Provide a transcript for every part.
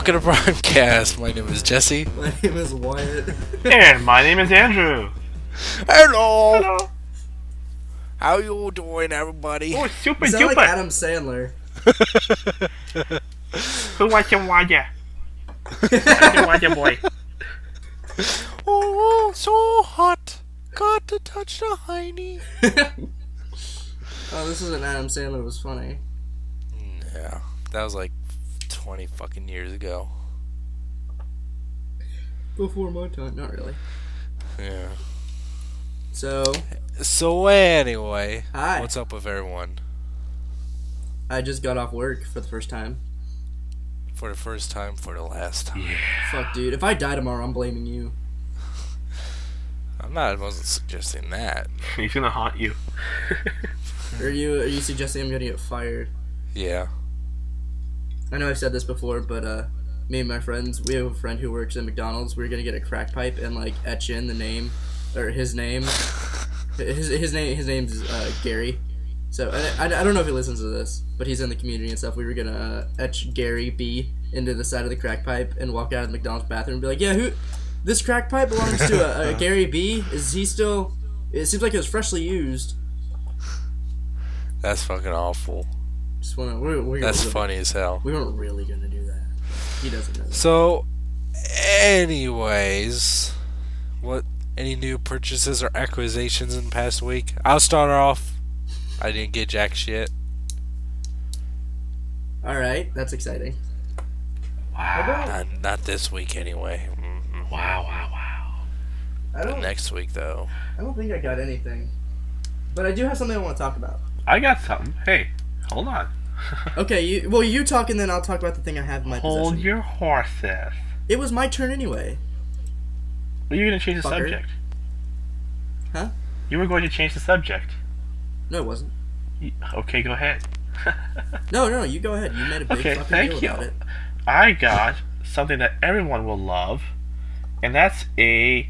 Welcome to Primecast. My name is Jesse. My name is Wyatt. And my name is Andrew. Hello. Hello. How you doing, everybody? Oh, super You sound duper. like Adam Sandler. Who wants some water? Some water, boy. Oh, so hot. Got to touch the hiney. Oh, this isn't Adam Sandler. It was funny. Yeah, that was like 20 fucking years ago. Before my time. Not really. Yeah. So, Anyway, hi. what's up with everyone? I just got off work for the first time. For the first time, for the last time. Yeah. Fuck, dude. If I die tomorrow, I'm blaming you. I wasn't suggesting that. He's gonna haunt you. Are you suggesting I'm gonna get fired? Yeah. I know I've said this before, but me and my friends, we have a friend who works at McDonald's. We're gonna get a crack pipe and like etch in the name, or his name. His name's Gary. So I don't know if he listens to this, but he's in the community and stuff. We were gonna etch Gary B into the side of the crack pipe and walk out of the McDonald's bathroom and be like, yeah, this crack pipe belongs to a Gary B. Is he still? It seems like it was freshly used. That's fucking awful. Just wanna. We're That's really, funny as hell. We weren't really gonna do that. He doesn't know that. So, anyways, any new purchases or acquisitions in the past week? I'll start off. I didn't get jack shit. All right, that's exciting. Wow. Not this week anyway. Wow. I Next week though. don't think I got anything, but I do have something I want to talk about. I got something. Hey, hold on. Okay, you talk and then I'll talk about the thing I have in my Hold possession. your horses. It was my turn anyway. Were you gonna change the Fucker. subject? Huh? You were going to change the subject. No, it wasn't. Okay, go ahead. No, you go ahead. You made a big Okay, fucking thank deal you. about it. I got something that everyone will love, and that's a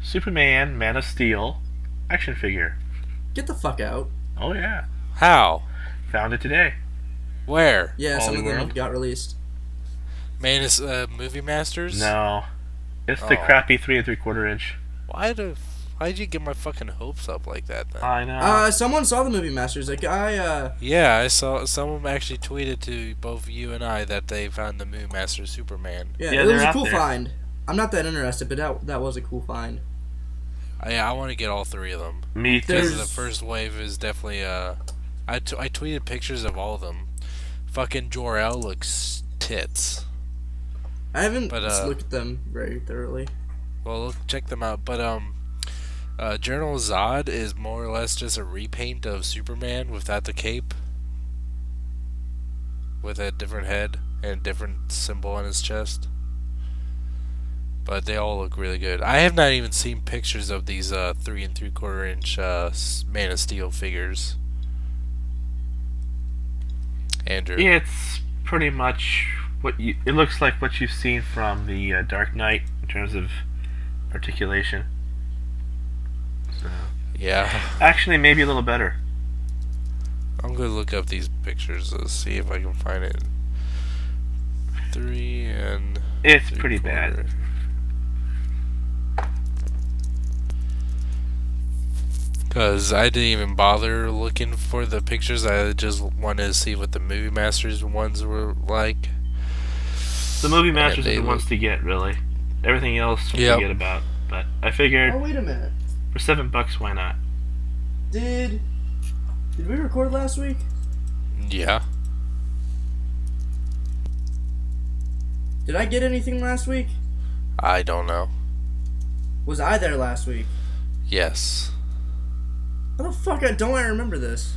Superman Man of Steel action figure. Get the fuck out. Oh yeah, How? found it today. Where? Yeah, some of them Hollywood. got released. Man, is Movie Masters? No, it's the Oh. crappy 3 3/4 inch. Why'd you get my fucking hopes up like that then? I know. Someone saw the Movie Masters. A guy, Yeah, I saw someone actually tweeted to both you and I that they found the Movie Master Superman. yeah, Yeah, it was they're a out cool there. find. I'm not that interested, but that was a cool find. I want to get all three of them. Me too. there's- The first wave is definitely I tweeted pictures of all of them. Fucking Jor-El looks tits. I haven't But, looked at them very thoroughly. Well, check them out. But General Zod is more or less just a repaint of Superman without the cape, with a different head and a different symbol on his chest. But they all look really good. I have not even seen pictures of these 3 3/4 inch Man of Steel figures. Andrew. It's pretty much it looks like what you've seen from the Dark Knight in terms of articulation. So, Yeah. actually, maybe a little better. I'm gonna look up these pictures to see if I can find it. 3 and It's pretty bad. 3/4. Because I didn't even bother looking for the pictures. I just wanted to see what the Movie Masters ones were like. The Movie Masters they are the ones to get, really. Everything else, Yep. forget about. But I figured Oh, wait a minute. for $7, why not? Did we record last week? Yeah. Did I get anything last week? I don't know. Was I there last week? Yes. How the fuck don't I remember this?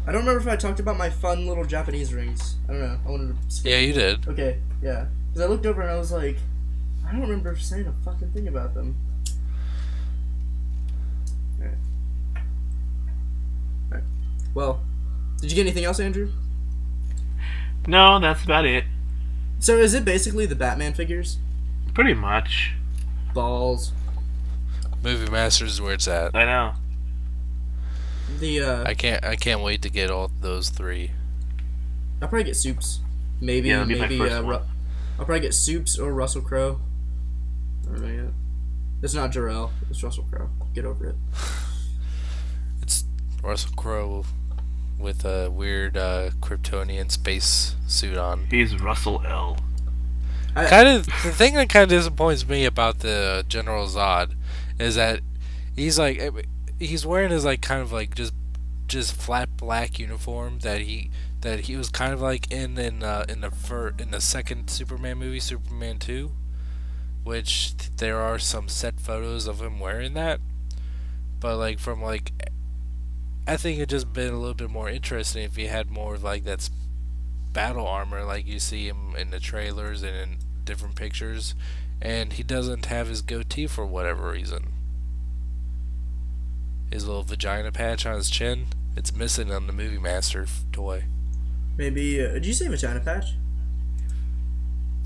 I don't remember if I talked about my fun little Japanese rings. I don't know. I wanted to skip. Yeah, you did. Okay, yeah. Because I looked over and I was like, I don't remember saying a fucking thing about them. Alright. Well, did you get anything else, Andrew? No, that's about it. So is it basically the Batman figures? Pretty much. Balls. Movie Masters is where it's at. I know. The I can't wait to get all those three. I'll probably get Soups. Maybe Yeah, that'd be my maybe first one. I'll probably get Soups or Russell Crowe. I don't know yet. It's not Jarrell. It's Russell Crowe. Get over it. It's Russell Crowe with a weird Kryptonian space suit on. He's Russell L. The thing that kind of disappoints me about the General Zod is that he's wearing his like kind of like just flat black uniform that he was kind of like in the second Superman movie, Superman 2, which there are some set photos of him wearing that, but like from like I think it'd just been a little bit more interesting if he had more like that's battle armor like you see him in the trailers and in different pictures, and he doesn't have his goatee for whatever reason. His little vagina patch on his chin, it's missing on the Movie Master toy. Maybe did you say vagina patch?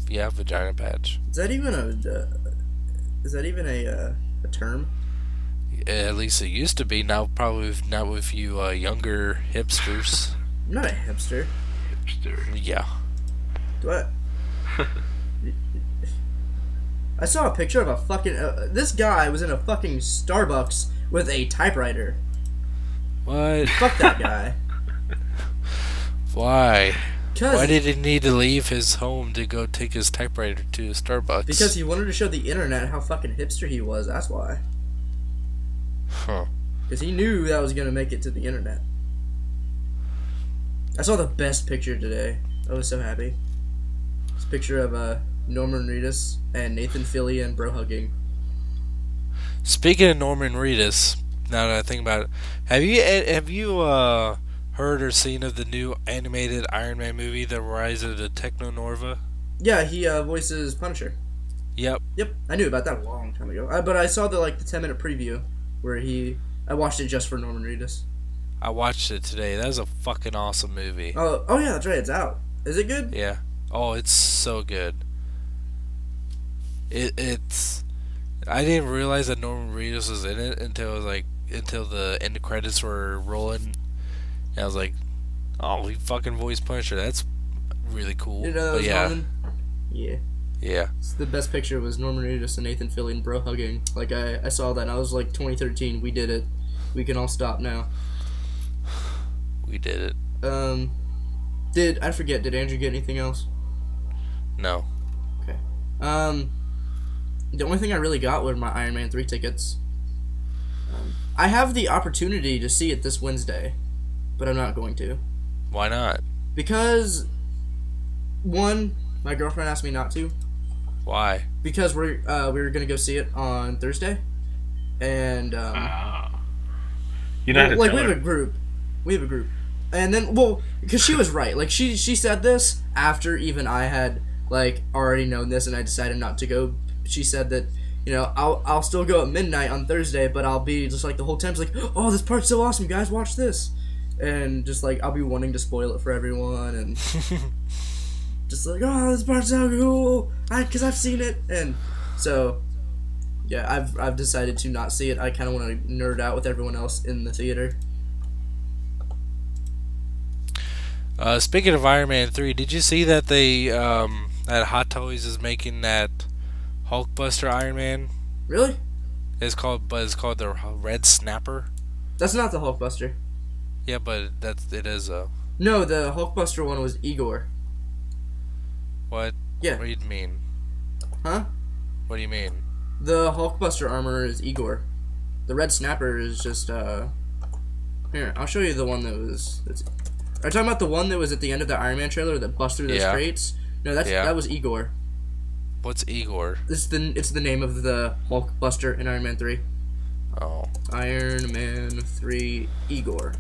Yeah, vagina patch. Is that even a term? At least it used to be. Now probably not with you younger hipsters. I'm not a hipster. Yeah. What? I saw a picture of a fucking. This guy was in a fucking Starbucks with a typewriter. What? Fuck that guy. Why? Why did Because he need to leave his home to go take his typewriter to Starbucks? he wanted to show the internet how fucking hipster he was. That's why. Huh. Because he knew that was gonna make it to the internet. I saw the best picture today. I was so happy. It's a picture of Norman Reedus and Nathan Fillion bro hugging. Speaking of Norman Reedus, now that I think about it, have you heard or seen of the new animated Iron Man movie, The Rise of the Techno-Norva? Yeah, he voices Punisher. Yep. Yep, I knew about that a long time ago. But I saw the 10-minute preview where I watched it just for Norman Reedus. I watched it today. That was a fucking awesome movie. Oh yeah, that's right. It's out. Is it good? Yeah. Oh, it's so good. It's. I didn't realize that Norman Reedus was in it until the end credits were rolling. And I was like, oh, he fucking voiced Punisher. That's really cool. You know that But was yeah. Norman? Yeah. Yeah. The best picture was Norman Reedus and Nathan Fillion bro hugging. Like I saw that and I was like 2013. We did it. We can all stop now. We did it. Did Andrew get anything else? No. Okay. The only thing I really got were my Iron Man 3 tickets. I have the opportunity to see it this Wednesday, but I'm not going to. Why not? Because, one, my girlfriend asked me not to. Why? Because we were gonna go see it on Thursday, and You know, we have a group. And then, because she was right. Like, she said this after even I had, already known this and I decided not to go. She said that, I'll still go at midnight on Thursday, but I'll be just, the whole time, just oh, this part's so awesome, guys, watch this. And just, I'll be wanting to spoil it for everyone, and just oh, this part's so cool, because I've seen it. And so, yeah, I've decided to not see it. I kind of want to nerd out with everyone else in the theater. Speaking of Iron Man 3, did you see that that Hot Toys is making that Hulkbuster Iron Man? Really? It's called the Red Snapper. That's not the Hulkbuster. Yeah, but it is a. No, the Hulkbuster one was Igor. What? Yeah. What do you mean? Huh? What do you mean? The Hulkbuster armor is Igor. The Red Snapper is just Here, I'll show you the one that was. Are you talking about the one that was at the end of the Iron Man trailer that bust through those crates? No, that was Igor. What's Igor? It's the name of the Hulkbuster in Iron Man 3. Oh. Iron Man 3 Igor.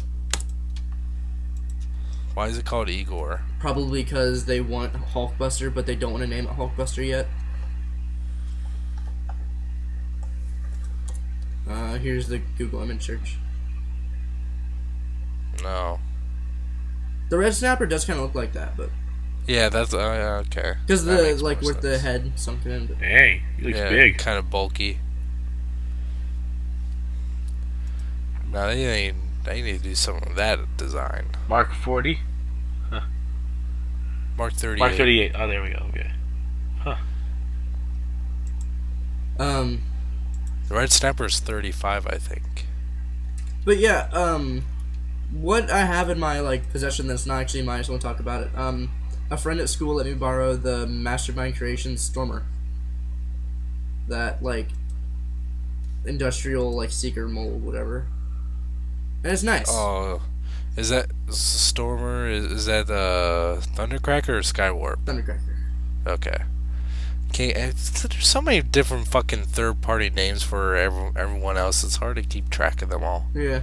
Why is it called Igor? Probably because they want Hulkbuster, but they don't want to name it Hulkbuster yet. Here's the Google image search. No. The Red Snapper does kind of look like that, but Yeah, that's okay. because That makes with more the sense. head sunken in. But Hey, he looks big. Kind of bulky. No, they need to do something with that design. Mark 40. Huh. Mark 38. Mark 38. Oh, there we go. Okay. Huh. The Red Snapper's 35, I think. But yeah, what I have in my like possession that's not actually mine, I just want to talk about it. A friend at school let me borrow the Mastermind Creations Stormer. That like industrial like seeker mold, whatever. And it's nice. Oh, is that Stormer? Is that Thundercracker or Skywarp? Thundercracker. Okay. Okay, there's so many different fucking third-party names for everyone else. It's hard to keep track of them all. Yeah.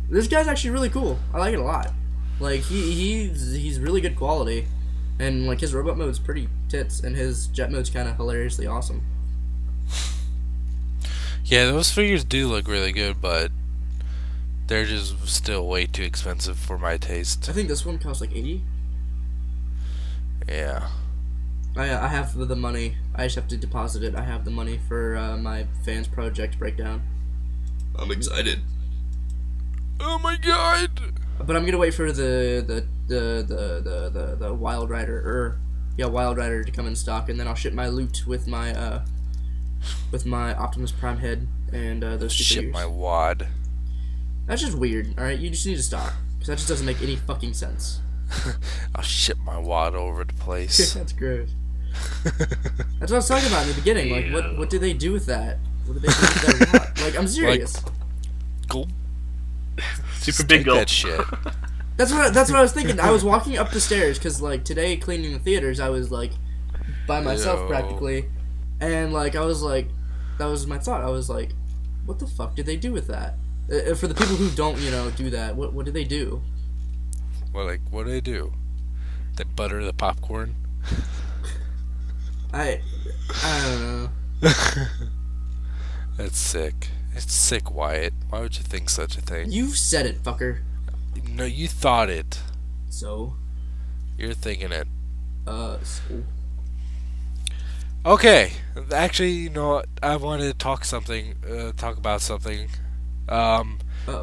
This guy's actually really cool. I like it a lot. Like he's really good quality, and like his robot mode's pretty tits, and his jet mode's kind of hilariously awesome. Yeah, those figures do look really good, but they're just still way too expensive for my taste. I think this one costs like 80. Yeah. I have the money. I just have to deposit it. I have the money for my fans project breakdown. I'm excited. Oh my god! But I'm gonna wait for the Wild Rider Wild Rider to come in stock, and then I'll ship my loot with my Optimus Prime head and those two Ship figures. my wad. That's just weird. All right, you just need to stop because that just doesn't make any fucking sense. I'll ship my wad over the place. That's gross. That's what I was talking about in the beginning. Like, what do they do with that? What do they do with that wad? Like, I'm serious. Like, gulp. Super big gulp. That shit. That's what I was thinking. I was walking up the stairs because like today cleaning the theaters, I was like by myself practically, and like I was like, that was my thought. I was like, what the fuck did they do with that? For the people who don't, do that, what do they do? Well, what do they do? They butter the popcorn? I don't know. That's sick. It's sick, Wyatt. Why would you think such a thing? You said it, fucker. No, you thought it. So? You're thinking it. So? Okay. Actually, you know what? I wanted to talk about something.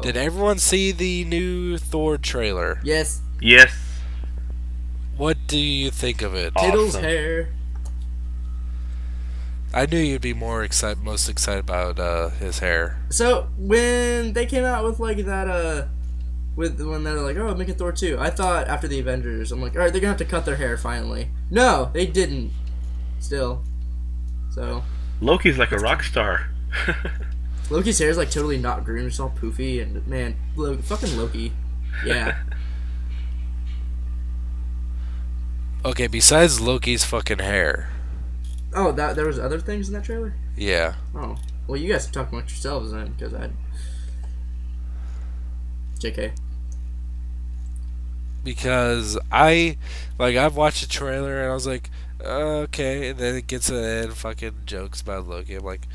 Did everyone see the new Thor trailer? Yes. Yes. What do you think of it? Awesome. Tiddle's hair. I knew you'd be most excited about his hair. So when they came out with like that, when they're like, oh, making Thor 2, I thought after the Avengers, I'm like, all right, they're gonna have to cut their hair finally. No, they didn't. Still. So. Loki's like a rock star. Loki's hair is like totally not groomed, it's all poofy, and man, fucking Loki. Yeah. Okay, besides Loki's fucking hair. Oh, there was other things in that trailer? Yeah. Oh. Well, you guys can talk amongst yourselves then, because JK. Because I've watched the trailer and I was like, okay, and then it gets to the end, fucking jokes about Loki. I'm like,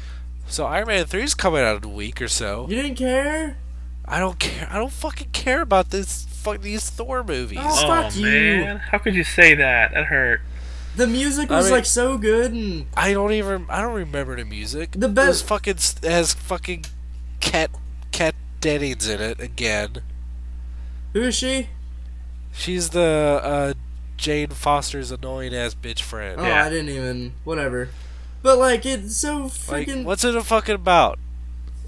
so Iron Man 3 is coming out in a week or so. You didn't care? I don't care. I don't fucking care about these Thor movies. Oh, fuck you. Man. How could you say that? That hurt. The music was like so good, and I don't remember the music. The best has fucking Kat Dennings in it again. Who is she? She's the Jane Foster's annoying ass bitch friend. Oh, Yeah. I didn't even whatever. But like it's so freaking. Like, what's it fucking about?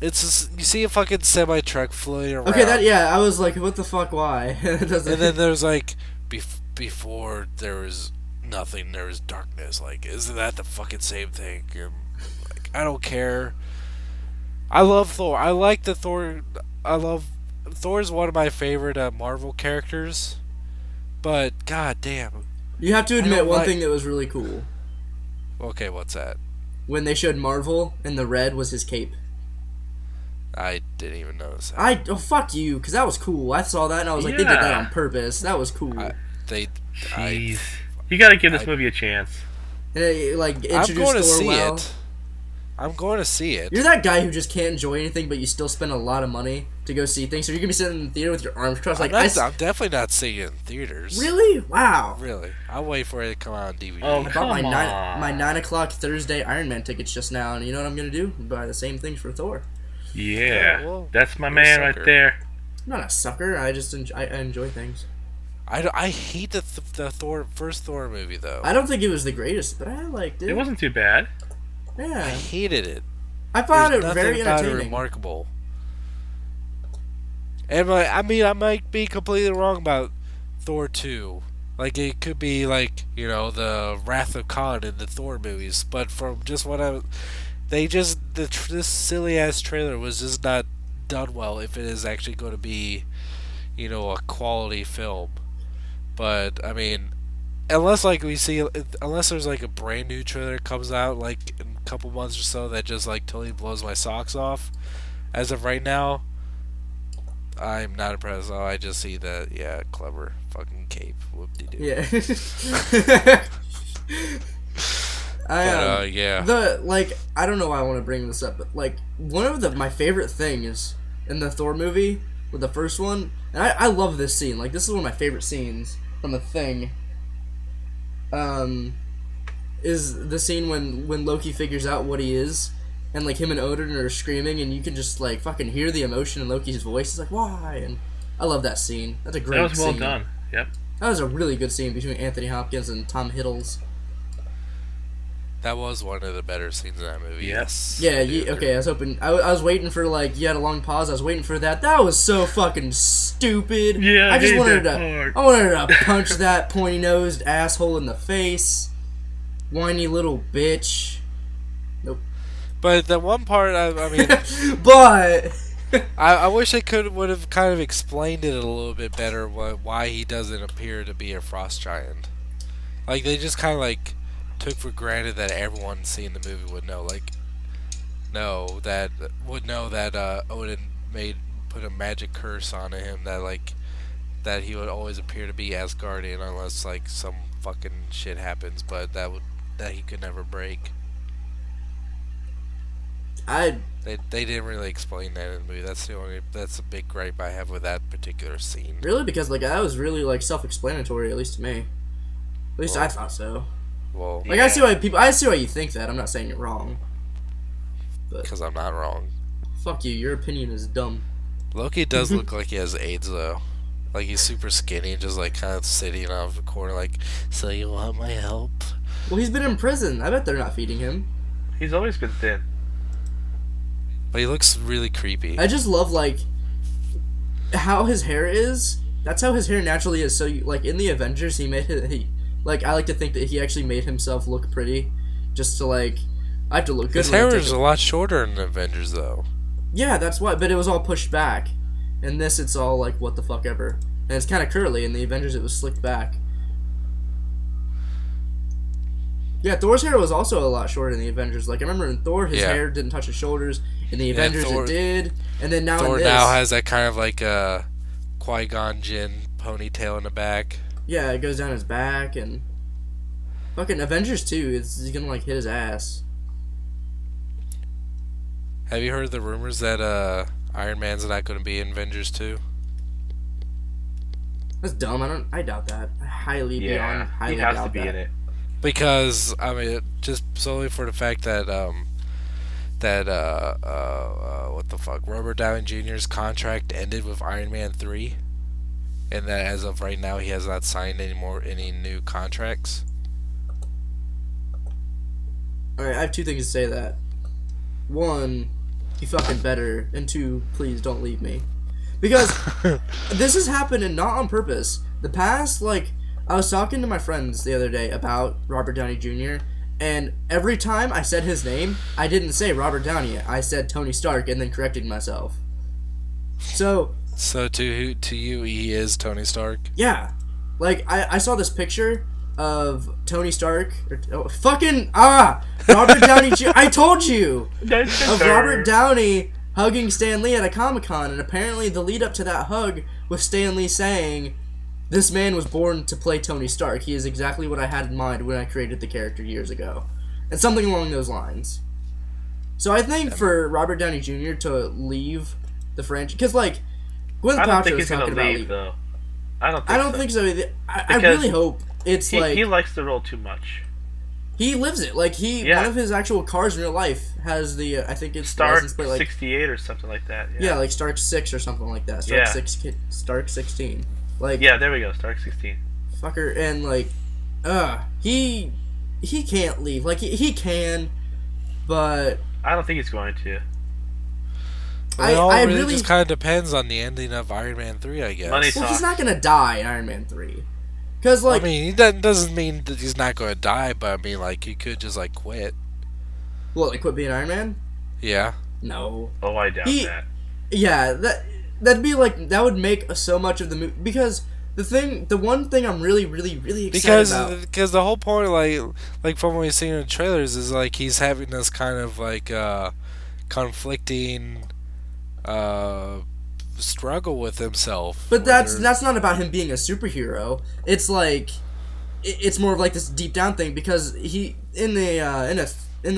It's you see a fucking semi truck floating around. Okay, I was like, what the fuck? Why? And then there's like before there was nothing, there was darkness. Like, isn't that the fucking same thing? Like, I don't care. I love Thor. I like the Thor. Thor's one of my favorite Marvel characters. But god damn, you have to admit one thing that was really cool. Okay, what's that? When they showed Marvel and the red was his cape. I didn't even notice that. Oh fuck you, because that was cool. I saw that and I was like, they did that on purpose. That was cool. Jeez. You gotta give this movie a chance. And it, like introduced I'm going to Thor see well. it. I'm going to see it. You're that guy who just can't enjoy anything, but you still spend a lot of money to go see things. So you're gonna be sitting in the theater with your arms crossed, like I'm definitely not seeing it in theaters. Really? Wow. Really? I'll wait for it to come out on DVD. Oh, I come bought on. my 9 o'clock Thursday Iron Man tickets just now, and you know what I'm gonna do? Buy the same things for Thor. Yeah, well, that's my you're a man right sucker. there. I'm not a sucker. I just I enjoy things. I hate the Thor first Thor movie though. I don't think it was the greatest, but I liked it. It wasn't too bad. I Yeah, hated it. I found There's it nothing very about it entertaining. remarkable. And I mean, I might be completely wrong about Thor 2. Like, it could be, like, you know, the Wrath of Khan in the Thor movies. But from just what this silly-ass trailer was just not done well if it is actually going to be, you know, a quality film. But, I mean, unless there's, like, a brand new trailer that comes out, like, in a couple months or so that just, like, totally blows my socks off. As of right now, I'm not impressed. Oh, I just see that, yeah, clever fucking cape. Whoop-de-doo. Yeah. Yeah. I don't know why I want to bring this up, but like one of my favorite things in the Thor movie with the first one, and I love this scene. Like, this is one of my favorite scenes from The Thing. Is the scene when Loki figures out what he is, and like him and Odin are screaming, and you can just like fucking hear the emotion in Loki's voice. It's like, why? And I love that scene. That's a great scene. That was well done. Yep. That was a really good scene between Anthony Hopkins and Tom Hiddleston. That was one of the better scenes in that movie. Yes. Yeah, okay, I was hoping... I was waiting for, like, you had a long pause, I was waiting for that. That was so fucking stupid. Yeah, I just hate wanted that to... part. I wanted to punch that pointy-nosed asshole in the face. Whiny little bitch. Nope. But the one part, I mean... But... I wish they would have kind of explained it a little bit better why he doesn't appear to be a frost giant. Like, they just kind of, like... took for granted that everyone seeing the movie would know, that Odin put a magic curse on him that he would always appear to be Asgardian unless like some fucking shit happens, but that he could never break. They didn't really explain that in the movie. That's a big gripe I have with that particular scene. Really? Because like that was really like self-explanatory, at least to me. At least I thought so. Well, like, I see why you think that. I'm not saying you're wrong. Because I'm not wrong. Fuck you. Your opinion is dumb. Loki does look like he has AIDS, though. Like, he's super skinny, just, like, kind of sitting off the corner, like, so you want my help? Well, he's been in prison. I bet they're not feeding him. He's always been thin. But he looks really creepy. I just love, like, how his hair is. That's how his hair naturally is. So, like, in the Avengers, like, I like to think that he actually made himself look pretty, just to, like, I have to look good. His hair was a lot shorter in the Avengers, though. Yeah, that's why, but it was all pushed back. In this, it's all, like, what the fuck ever. And it's kind of curly. In the Avengers, it was slicked back. Yeah, Thor's hair was also a lot shorter in the Avengers. Like, I remember in Thor, his hair didn't touch his shoulders. In the Avengers, it did. And then now Thor in this... now has that kind of, like, Qui-Gon Jinn ponytail in the back. Yeah, it goes down his back, and fucking Avengers 2, he's gonna like hit his ass. Have you heard the rumors that Iron Man's not going to be in Avengers 2? That's dumb. I doubt that. I highly he has to be in it. Because I mean, just solely for the fact that what the fuck, Robert Downey Jr.'s contract ended with Iron Man 3. And that as of right now, he has not signed any new contracts. Alright, I have two things to say to that. One, he fucking better. And two, please don't leave me. Because this has happened and not on purpose. The past, like, I was talking to my friends the other day about Robert Downey Jr. And every time I said his name, I didn't say Robert Downey. I said Tony Stark and then corrected myself. So to you, he is Tony Stark? Yeah. Like, I saw this picture of Tony Stark. Robert Downey Jr. I told you! Of Robert Downey hugging Stan Lee at a Comic-Con, and apparently the lead up to that hug was Stan Lee saying, "This man was born to play Tony Stark. He is exactly what I had in mind when I created the character years ago." And something along those lines. So I think for Robert Downey Jr. to leave the franchise, because, like, Gwyneth Paltrow was talking about leaving. Though. I don't think so. I really hope it's like he likes the role too much. He lives it. Like one of his actual cars in real life has the I think it's Stark plate, like 68 or something like that. Yeah, like Stark 6 or something like that. Stark 16. Like, Yeah, there we go. Stark 16. fucker, and like, he can't leave. Like, he can, but I don't think he's going to. It all I really really just kind of depends on the ending of Iron Man 3, I guess. Money well, talks. he's not gonna die in Iron Man 3, because like, I mean, he doesn't mean that he's not going to die, but I mean, like, he could just, like, quit. well, like quit being Iron Man. Yeah. No. Oh, I doubt that. Yeah, that'd be like that would make so much of the movie because the one thing I'm really excited about Because the whole point, like from what we've seen in the trailers, is like he's having this kind of like conflicting struggle with himself. but that's not about him being a superhero. It's like it's more of like this deep down thing because he in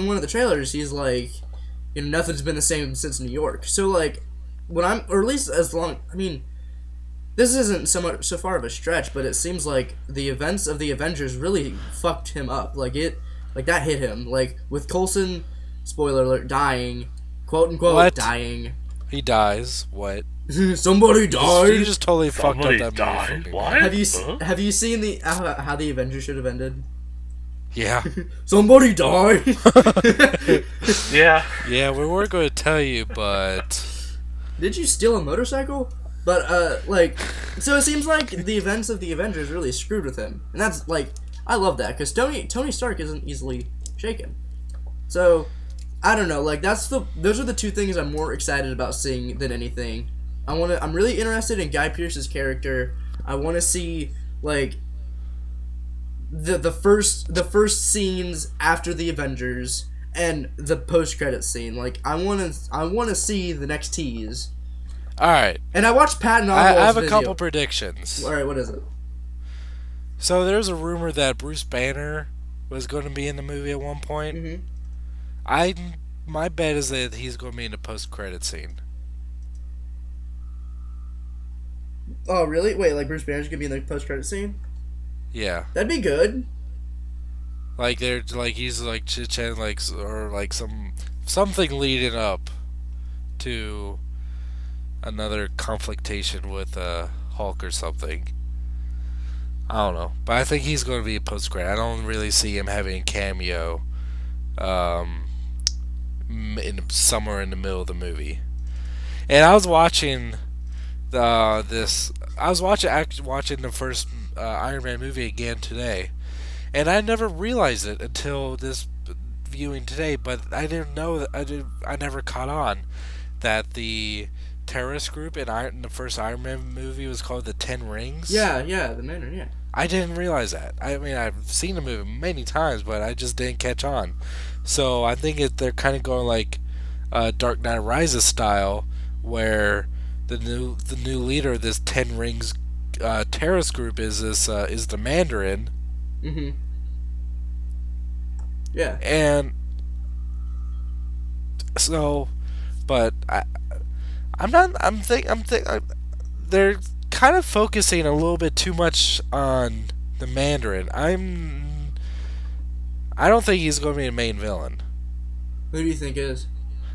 one of the trailers he's like, you know, nothing's been the same since New York. So like when or at least as long, I mean, this isn't so far of a stretch, but it seems like the events of the Avengers really fucked him up. Like that hit him. Like with Coulson, spoiler alert, dying, quote unquote, What? dying. He dies. What? Somebody died. You just totally fucked Somebody up that died? movie for me. What? Have you seen the how the Avengers should have ended? Yeah. Somebody died. Yeah. Yeah, we weren't going to tell you, but Did you steal a motorcycle? But like, so it seems like the events of the Avengers really screwed with him, and that's like, I love that because Tony Stark isn't easily shaken. So I don't know, like those are the two things I'm more excited about seeing than anything. I'm really interested in Guy Pearce's character. I want to see like the first scenes after the Avengers and the post-credit scene. Like I want to see the next tease. all right. And I watched Patton Oswalt's I have a video. couple predictions. All right, what is it? So there's a rumor that Bruce Banner was going to be in the movie at one point. Mm-hmm. My bet is that he's going to be in the post-credit scene. Oh, really? Wait, like Bruce Banner's gonna be in the post-credit scene? Yeah. That'd be good. Like they're like he's like chit-chatting like or like something leading up to another conflictation with Hulk or something. I don't know, but I think he's going to be a post-credit. I don't really see him having a cameo somewhere in the middle of the movie. And I was watching watching the first Iron Man movie again today, and I never realized it until this viewing today. But I didn't know that I never caught on that the terrorist group in the first Iron Man movie was called the Ten Rings. Yeah, the Mandarin, yeah. I didn't realize that. I mean, I've seen the movie many times, but I just didn't catch on. So I think they're kind of going like Dark Knight Rises style, where the new leader of this Ten Rings terrorist group is the Mandarin. Mm-hmm. Yeah. And so, but they're kind of focusing a little bit too much on the Mandarin. I don't think he's going to be the main villain. Who do you think is?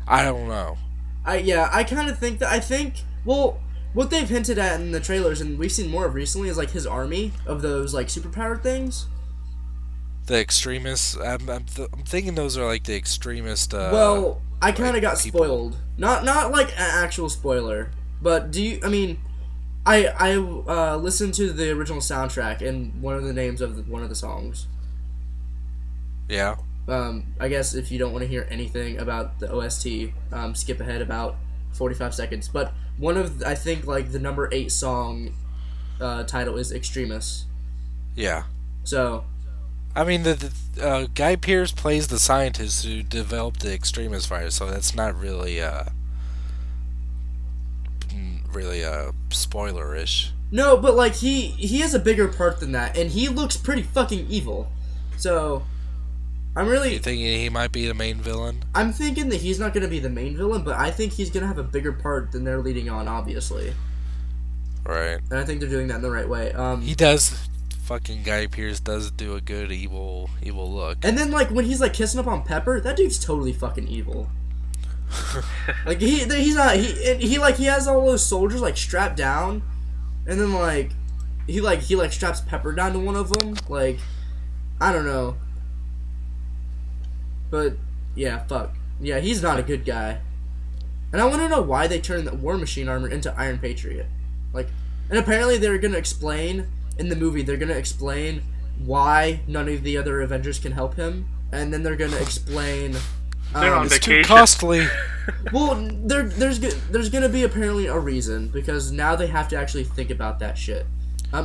I don't know. I kind of think that. I think, well, what they've hinted at in the trailers, and we've seen more of recently, is like his army of those like superpowered things. The extremists. I'm thinking those are like the extremist. Well, I kind of got people. spoiled. Not like an actual spoiler, but do you? I mean, I listened to the original soundtrack and one of the names of one of the songs. Yeah. I guess if you don't want to hear anything about the OST, skip ahead about 45 seconds. But one of, I think, like, the number 8 song title is Extremis. Yeah. So. I mean, the Guy Pearce plays the scientist who developed the extremist virus, so that's not really spoiler-ish. No, but, like, he has a bigger part than that, and he looks pretty fucking evil. So. I'm really. You think he might be the main villain? I'm thinking that he's not going to be the main villain, but I think he's going to have a bigger part than they're leading on, obviously. Right. And I think they're doing that in the right way. He does. Fucking Guy Pearce does do a good evil look. And then, like, when he's like kissing up on Pepper, that dude's totally fucking evil. Like he's not he has all those soldiers like strapped down, and then like he straps Pepper down to one of them. Like, I don't know. But yeah, fuck. Yeah, he's not a good guy. And I want to know why they turned the War Machine armor into Iron Patriot. Like, and apparently they're gonna explain in the movie. They're gonna explain why none of the other Avengers can help him, and then they're gonna explain. It's too costly. Well, there's gonna be apparently a reason, because now they have to actually think about that shit,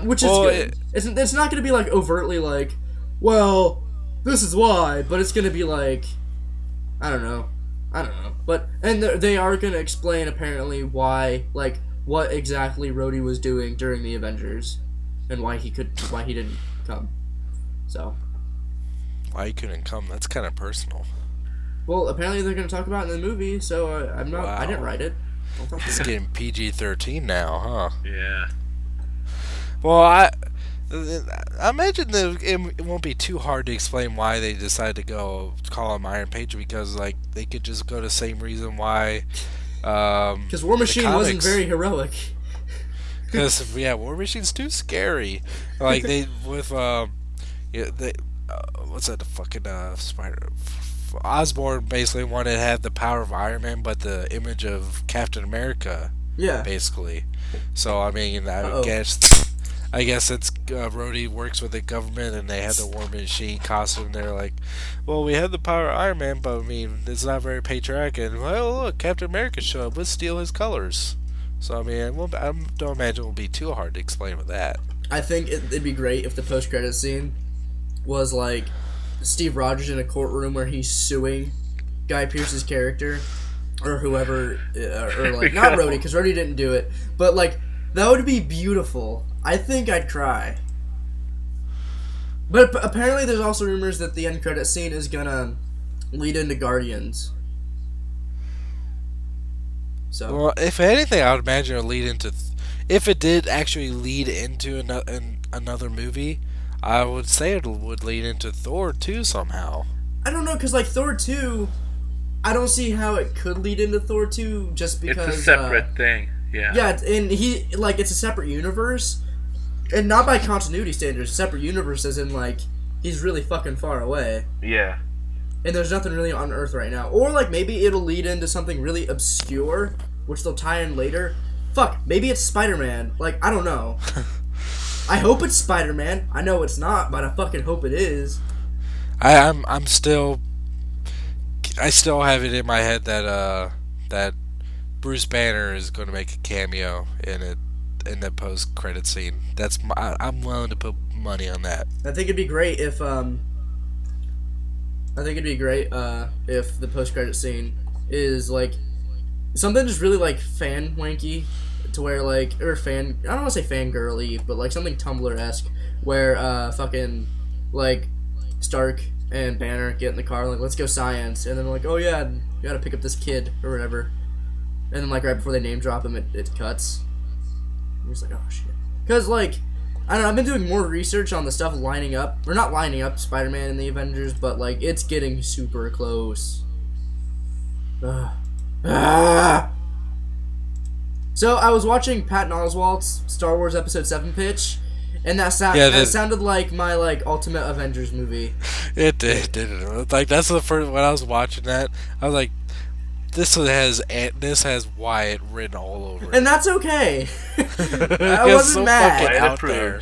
which is good. It's not gonna be like overtly like, well, this is why, but it's gonna be like, I don't know, but and they are gonna explain apparently why, like, what exactly Rhodey was doing during the Avengers, and why he didn't come. So why he couldn't come? That's kind of personal. Well, apparently they're going to talk about it in the movie, so I'm not. Wow. I didn't write it. It's getting PG-13 now, huh? Yeah. Well, I imagine that it won't be too hard to explain why they decided to go call him Iron Patriot, because like they could just go the same reason why. Because War Machine wasn't very heroic. Because War Machine's too scary. Like they with what's that? The fucking spider. Osborn basically wanted to have the power of Iron Man, but the image of Captain America. Yeah. Basically. So I mean, I guess it's Rhodey works with the government, and they had the War Machine costume. They're like, well, we have the power of Iron Man, but I mean, it's not very patriotic. And well, look, Captain America showed up. Let's steal his colors. So I mean, I don't imagine it will be too hard to explain with that. I think it'd be great if the post-credit scene was like Steve Rogers in a courtroom where he's suing Guy Pearce's character or whoever, or like not Rhodey, because Rhodey didn't do it, but like that would be beautiful. I think I'd cry. But apparently, there's also rumors that the end credit scene is gonna lead into Guardians. So, well, if anything, I would imagine it would lead into. If it did actually lead into another movie, I would say it would lead into Thor 2 somehow. I don't know, because like Thor 2, I don't see how it could lead into Thor 2 just because it's a separate thing. Yeah. Yeah, and it's a separate universe, and not by continuity standards. Separate universe as in like he's really fucking far away. Yeah. And there's nothing really on Earth right now, or like maybe it'll lead into something really obscure, which they'll tie in later. Fuck, maybe it's Spider-Man. Like, I don't know. I hope it's Spider-Man. I know it's not, but I fucking hope it is. I still have it in my head that that Bruce Banner is going to make a cameo in the post-credit scene. I'm willing to put money on that. I think it'd be great if the post-credit scene is like something just really like fan wanky, to where like, or fan, I don't want to say fangirly, but like something Tumblr-esque, where fucking like Stark and Banner get in the car, like, let's go science, and then like, oh yeah, you gotta pick up this kid or whatever, and then like right before they name drop him, it cuts. You're just like, oh shit, because like, I don't know, I've been doing more research on the stuff lining up, or not lining up Spider-Man and the Avengers, but like it's getting super close. So I was watching Patton Oswalt's Star Wars Episode 7 pitch, and that sounded like my like Ultimate Avengers movie. It did. Like that's the first when I was watching that, I was like, this has Wyatt written all over it. And that's okay. I wasn't so mad. Out there.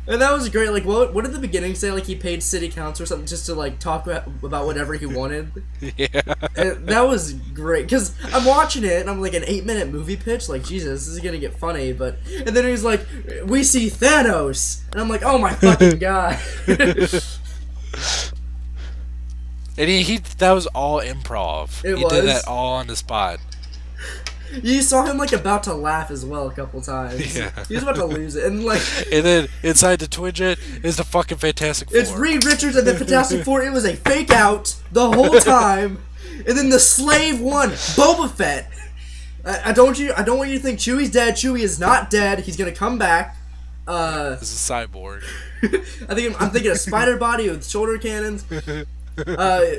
And that was great. Like, what did the beginning say? Like, he paid city council or something just to, like, talk about whatever he wanted? Yeah. And that was great. Because I'm watching it, and I'm like, an 8-minute movie pitch? Like, Jesus, this is going to get funny. And then he's like, we see Thanos. And I'm like, oh my fucking God. And that was all improv. He did that all on the spot. You saw him like about to laugh as well a couple times. Yeah. He was about to lose it, and like. And then inside the Twin Jet is the fucking Fantastic Four. It's Reed Richards and the Fantastic Four. It was a fake out the whole time, and then the slave won, Boba Fett. I don't want you to think Chewie's dead. Chewie is not dead. He's gonna come back. This is a cyborg. I'm thinking a spider body with shoulder cannons.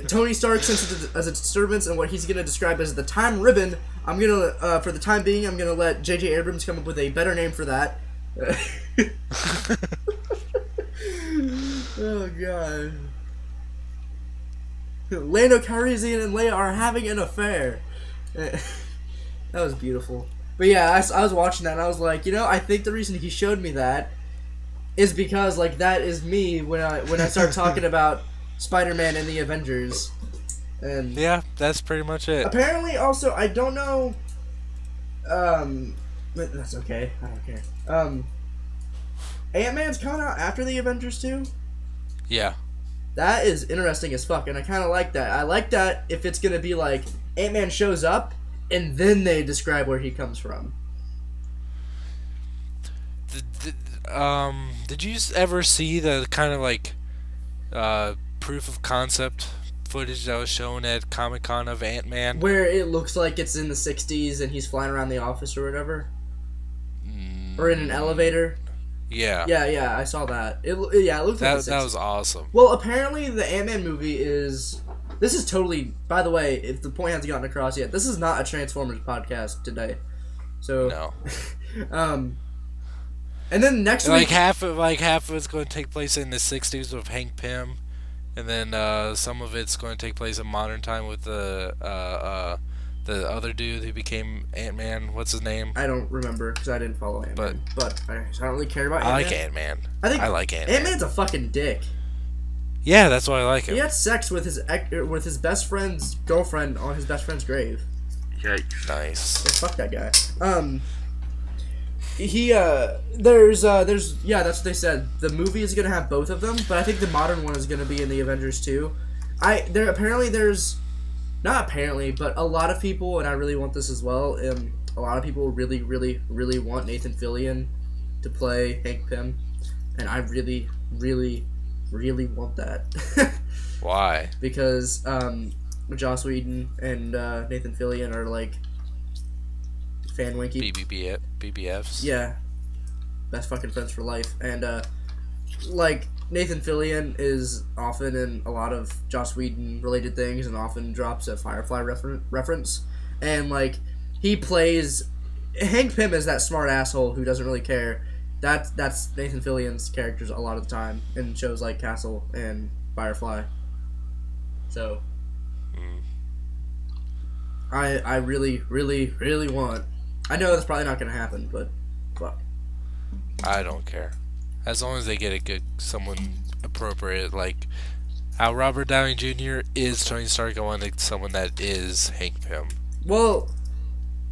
Tony Stark sends it as a disturbance, and what he's gonna describe as the time ribbon. I'm gonna, for the time being, I'm gonna let J.J. Abrams come up with a better name for that. Oh god. Lando Calrissian and Leia are having an affair. That was beautiful. But yeah, I was watching that and I was like, you know, I think the reason he showed me that is because like that is me when I start talking about Spider-Man and the Avengers. And yeah, that's pretty much it. apparently, also, I don't know. But that's okay. I don't care. Ant-Man's coming out after the Avengers too. Yeah. That is interesting as fuck, and I kind of like that. I like that if it's gonna be like Ant-Man shows up, and then they describe where he comes from. Did you ever see the kind of like proof of concept footage that was shown at Comic-Con of Ant-Man? Where it looks like it's in the 60s and he's flying around the office or whatever? Or in an elevator? Yeah. Yeah, I saw that. It looked like the 60s. That was awesome. Well, apparently the Ant-Man movie is... This is totally... By the way, if the point hasn't gotten across yet, this is not a Transformers podcast today. So... No. And then next week... half of it's going to take place in the 60s with Hank Pym. And then some of it's going to take place in modern time with the other dude who became Ant-Man. What's his name? I don't remember because I didn't follow Ant-Man. But I don't really care about Ant-Man. I like Ant-Man. I like Ant-Man. Ant-Man's a fucking dick. Yeah, that's why I like him. He had sex with his best friend's girlfriend on his best friend's grave. Yikes. Nice. Yeah, fuck that guy. There's yeah, that's what they said. The movie is gonna have both of them, but I think the modern one is gonna be in the Avengers too. Not apparently, but a lot of people, and I really want this as well. A lot of people really, really, really want Nathan Fillion to play Hank Pym, and I really, really, really want that. Why? Because Joss Whedon and Nathan Fillion are like fan winky. BBFs. Yeah, best fucking friends for life, and like Nathan Fillion is often in a lot of Joss Whedon related things, and often drops a Firefly reference, and like he plays Hank Pym as that smart asshole who doesn't really care. That's Nathan Fillion's characters a lot of the time in shows like Castle and Firefly. So I really, really, really want. I know that's probably not gonna happen, but fuck. I don't care. As long as they get someone appropriate, like how Robert Downey Jr. is Tony Stark, I want someone that is Hank Pym. Well,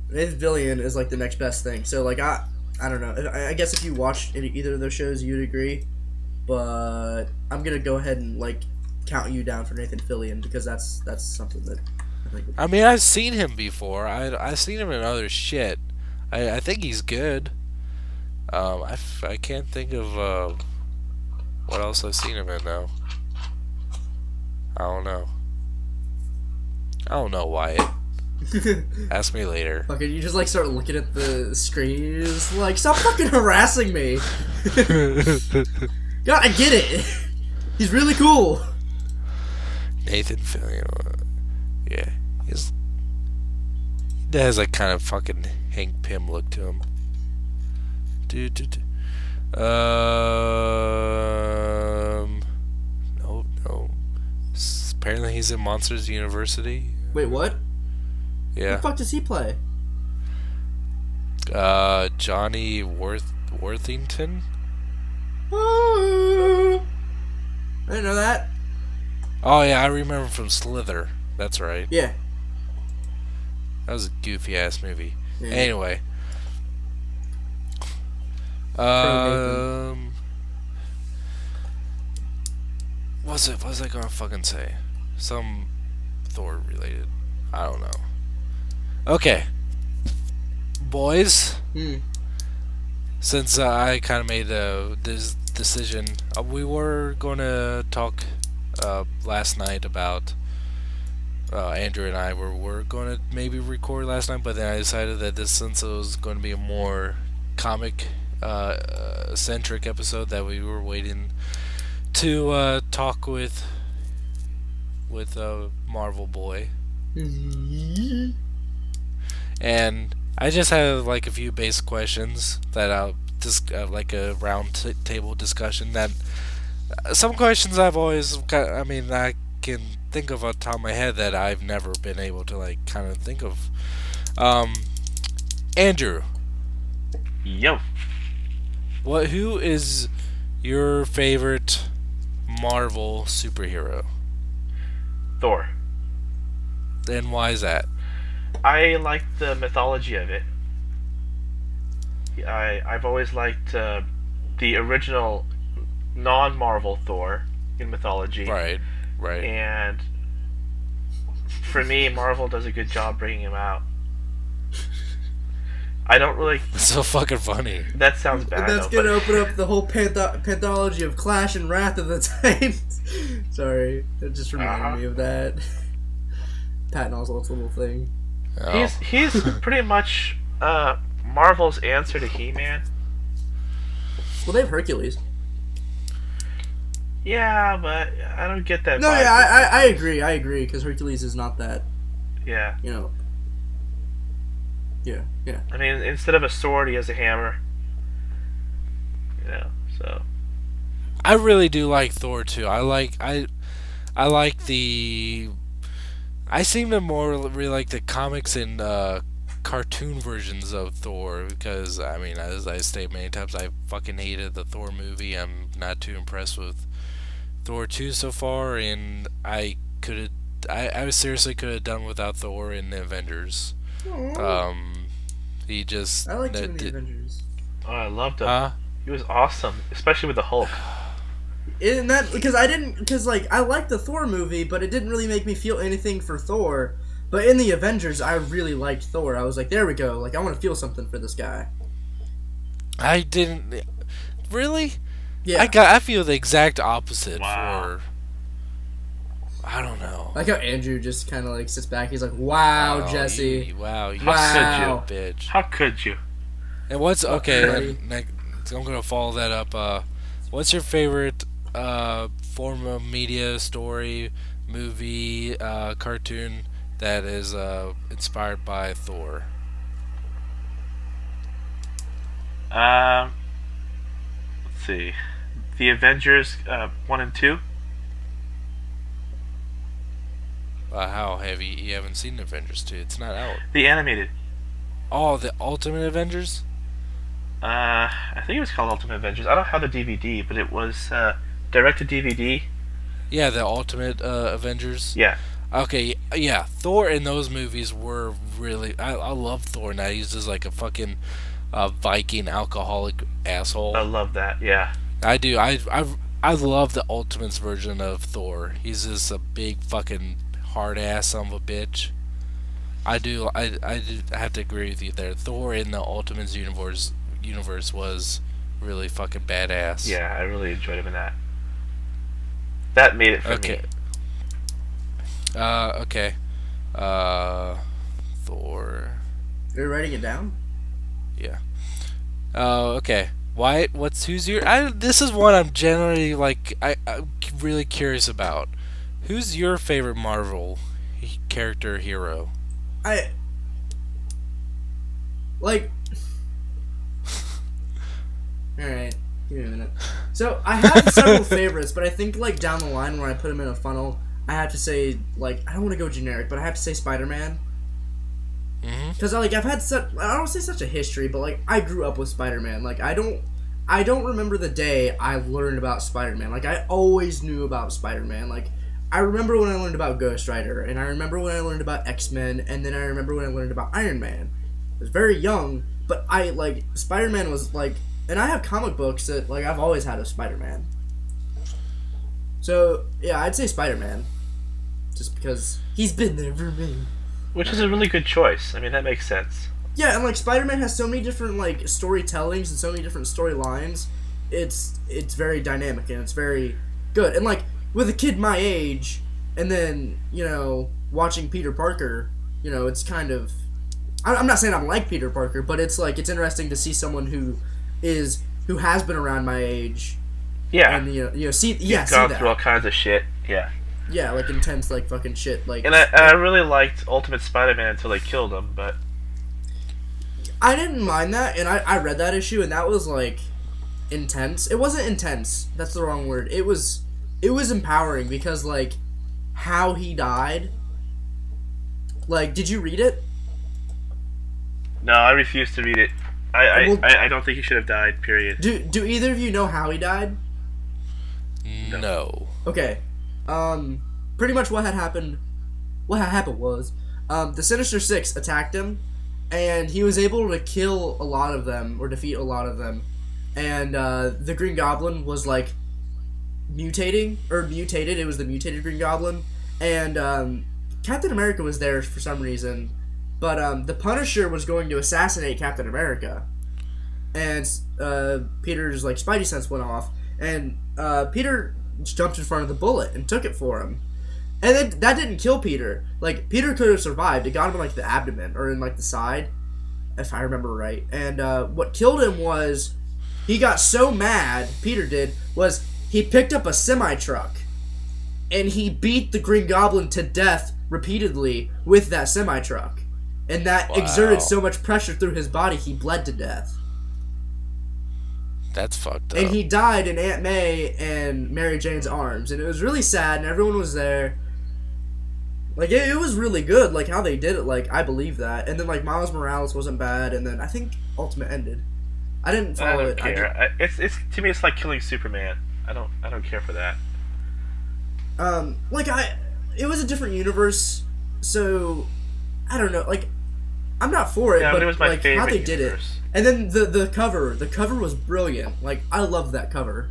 Nathan Fillion is like the next best thing. So like I don't know. I guess if you watched either of those shows, you'd agree. But I'm gonna go ahead and like count you down for Nathan Fillion because that's something that I think. I mean, I've seen him before. I've seen him in other shit. I think he's good. I can't think of what else I've seen him in now. I don't know, Wyatt. Ask me later. Fucking, you just like start looking at the screen. You're just like, stop fucking harassing me. God, I get it. He's really cool. Nathan Fillion. Yeah, he has like kind of fucking Hank Pym look to him. No. Apparently he's in Monsters University. Wait, what? Yeah. Who the fuck does he play? Johnny Worthington. I didn't know that. Oh yeah, I remember from Slither. That's right. Yeah. That was a goofy ass movie. Yeah. Anyway. What was I gonna fucking say? Some Thor related. I don't know. Okay. Boys. Since I kind of made this decision, we were going to talk last night about Andrew and I were going to maybe record last night, but then I decided that since it was going to be a more comic centric episode, that we were waiting to talk with Marvel Boy. And I just have like a few basic questions that like a table discussion that some questions I've always I mean I can think of on top of my head that I've never been able to like kind of think of. Andrew, Yo. who is your favorite Marvel superhero? Thor. And why is that? I like the mythology of it. I've always liked the original non-Marvel Thor in mythology. Right. And for me, Marvel does a good job bringing him out. I don't really... It's so fucking funny. That sounds bad. That's though, gonna open up the whole panthology of Clash and Wrath of the Titans. Sorry, it just reminded me of that. Patton Oswalt's little thing. Oh. He's pretty much Marvel's answer to He-Man. Well, they have Hercules. Yeah, but I don't get that. No, vibe. yeah, I agree, because Hercules is not that, Yeah. you know. Yeah. I mean, instead of a sword, he has a hammer. You know, so. I really do like Thor too. I like the. I seem to more really like the comics and cartoon versions of Thor because I mean, as I stated many times, I fucking hated the Thor movie. I'm not too impressed with Thor 2 so far, and I seriously could have done without Thor in the Avengers. He just. I liked him in the Avengers. Oh, I loved him. Huh? He was awesome, especially with the Hulk. Isn't that because I liked the Thor movie, but it didn't really make me feel anything for Thor. But in the Avengers, I really liked Thor. I was like, there we go. Like, I want to feel something for this guy. I didn't really. Yeah. I feel the exact opposite Wow. for. I don't know. Like how Andrew just kind of like sits back. He's like, "Wow, Jesse." You How Wow. bitch. How could you? And what's okay? Buddy. I'm gonna follow that up. What's your favorite form of media, story, movie, cartoon that is inspired by Thor? Let's see. The Avengers 1 and 2. How heavy? You haven't seen Avengers 2? It's not out. The animated. Oh, the Ultimate Avengers. I think it was called Ultimate Avengers. I don't have the DVD, but it was direct to DVD. Yeah, the Ultimate Avengers. Yeah. Okay, yeah, Thor in those movies were really. I love Thor now. He's just like a fucking Viking alcoholic asshole. I love that. Yeah. I do. I love the Ultimates version of Thor. He's just a big fucking hard ass son of a bitch. I do have to agree with you there. Thor in the Ultimates universe was really fucking badass. Yeah, I really enjoyed him in that. That made it for Okay. me. Okay. Thor. You're writing it down? Yeah. Okay. Who's your? This is one I'm generally like. I'm really curious about. Who's your favorite Marvel character hero? Alright, give me a minute. So, I have several favorites, but I think, like, down the line when I put them in a funnel, I have to say, like, I don't want to go generic, but I have to say Spider-Man. Because, like, I've had I don't say such a history, but, like, I grew up with Spider-Man. Like, I don't remember the day I learned about Spider-Man. Like, I always knew about Spider-Man. Like, I remember when I learned about Ghost Rider, and I remember when I learned about X-Men, and then I remember when I learned about Iron Man. I was very young, but Spider-Man was, like, and I have comic books that, like, I've always had of Spider-Man. So, yeah, I'd say Spider-Man. Just because he's been there for me. Which is a really good choice. I mean, that makes sense. Yeah, and, like, Spider-Man has so many different, like, storytellings and so many different storylines. It's very dynamic, and it's very good. And, like, with a kid my age, and then, you know, watching Peter Parker, you know, it's kind of... I'm not saying I'm like Peter Parker, but it's, like, it's interesting to see someone who has been around my age. Yeah. And, see gone that. through all kinds of shit. Yeah. Yeah, like, intense, like, fucking shit, like... And I really liked Ultimate Spider-Man until they killed him, but... I didn't mind that, and I read that issue, and that was like intense. It wasn't intense. That's the wrong word. It was empowering because like how he died. Like, did you read it? No, I refuse to read it. I don't think he should have died. Period. Do either of you know how he died? No. Okay. Pretty much what had happened was, the Sinister Six attacked him, and he was able to kill a lot of them, or defeat a lot of them, and, the Green Goblin was, like, mutated, it was the mutated Green Goblin, and, Captain America was there for some reason, but, the Punisher was going to assassinate Captain America, and, Peter's, like, Spidey sense went off, and, Peter jumped in front of the bullet and took it for him. And then that didn't kill Peter. Like, Peter could have survived. It got him in, like, the abdomen, or in, like, the side, if I remember right. And, what killed him was, he got so mad, Peter did, was he picked up a semi-truck, and he beat the Green Goblin to death repeatedly with that semi-truck. And that exerted so much pressure through his body, he bled to death. That's fucked up. And he died in Aunt May and Mary Jane's arms. And it was really sad, and everyone was there. Like, it was really good, like, how they did it. Like, I believe that. And then, like, Miles Morales wasn't bad, and then I think Ultimate ended. I didn't follow it. I don't care. It's to me, it's like killing Superman. I don't care for that. It was a different universe, so, I don't know, like, I'm not for it, but it was my like, favorite how they did universe. it. And then the cover was brilliant. Like, I loved that cover.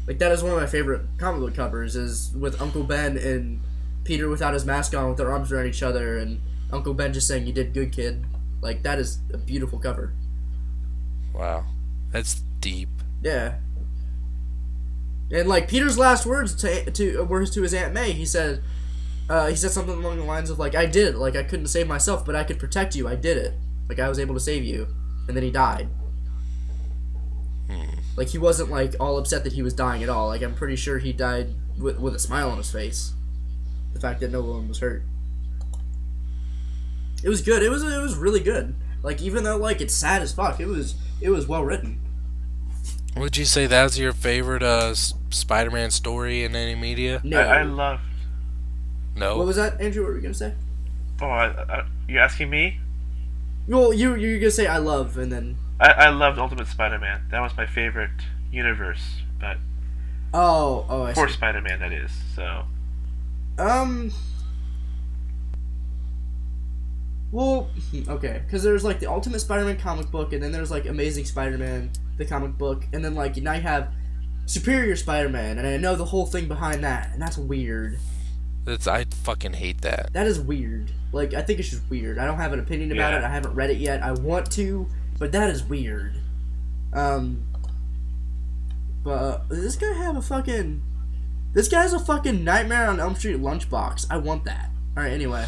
Like, that is one of my favorite comic book covers, is with Uncle Ben and Peter without his mask on with their arms around each other, and Uncle Ben just saying, "You did good, kid." Like, that is a beautiful cover. Wow. That's deep. Yeah. And, like, Peter's last words to his Aunt May, he said something along the lines of, like, "I did it. Like, I couldn't save myself, but I could protect you. I did it. Like, I was able to save you." And then he died. Like, he wasn't, like, all upset that he was dying at all. Like, I'm pretty sure he died with a smile on his face. The fact that no one was hurt. It was good. It was really good. Like, even though, like, it's sad as fuck, it was well written. Would you say that's your favorite Spider-Man story in any media? No. I love... No? What was that, Andrew? What were you going to say? Oh, you asking me? Well, you're going to say I love, and then... I loved Ultimate Spider-Man. That was my favorite universe, but... Oh, I see. For Spider-Man, that is, so... Well, okay, because there's, like, the Ultimate Spider-Man comic book, and then there's, like, Amazing Spider-Man, the comic book, and then, like, now you have Superior Spider-Man, and I know the whole thing behind that, and that's weird. I fucking hate that. That is weird. Like, I think it's just weird. I don't have an opinion about it. I haven't read it yet. I want to, but that is weird. But does this guy have a fucking... This guy has a fucking Nightmare on Elm Street lunchbox. I want that. Alright, anyway.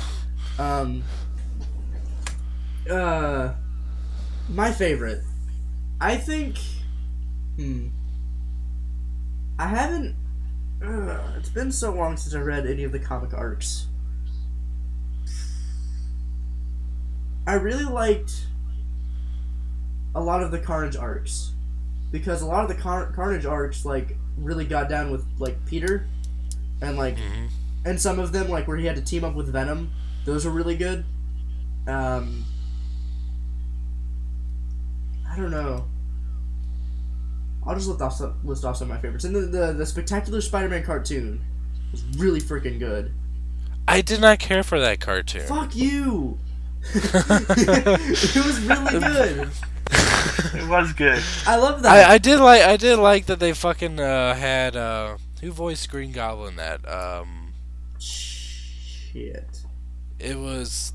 My favorite. I think... I haven't... it's been so long since I read any of the comic arcs. I really liked a lot of the Carnage arcs. Because a lot of the Carnage arcs, like, really got down with, like, Peter. And, like, and some of them, like, where he had to team up with Venom. Those were really good. I don't know. I'll just list off some of my favorites. And the Spectacular Spider-Man cartoon was really freaking good. I did not care for that cartoon. Fuck you! It was really good. It was good. I love that. I did like that they fucking had who voiced Green Goblin that Shit. it was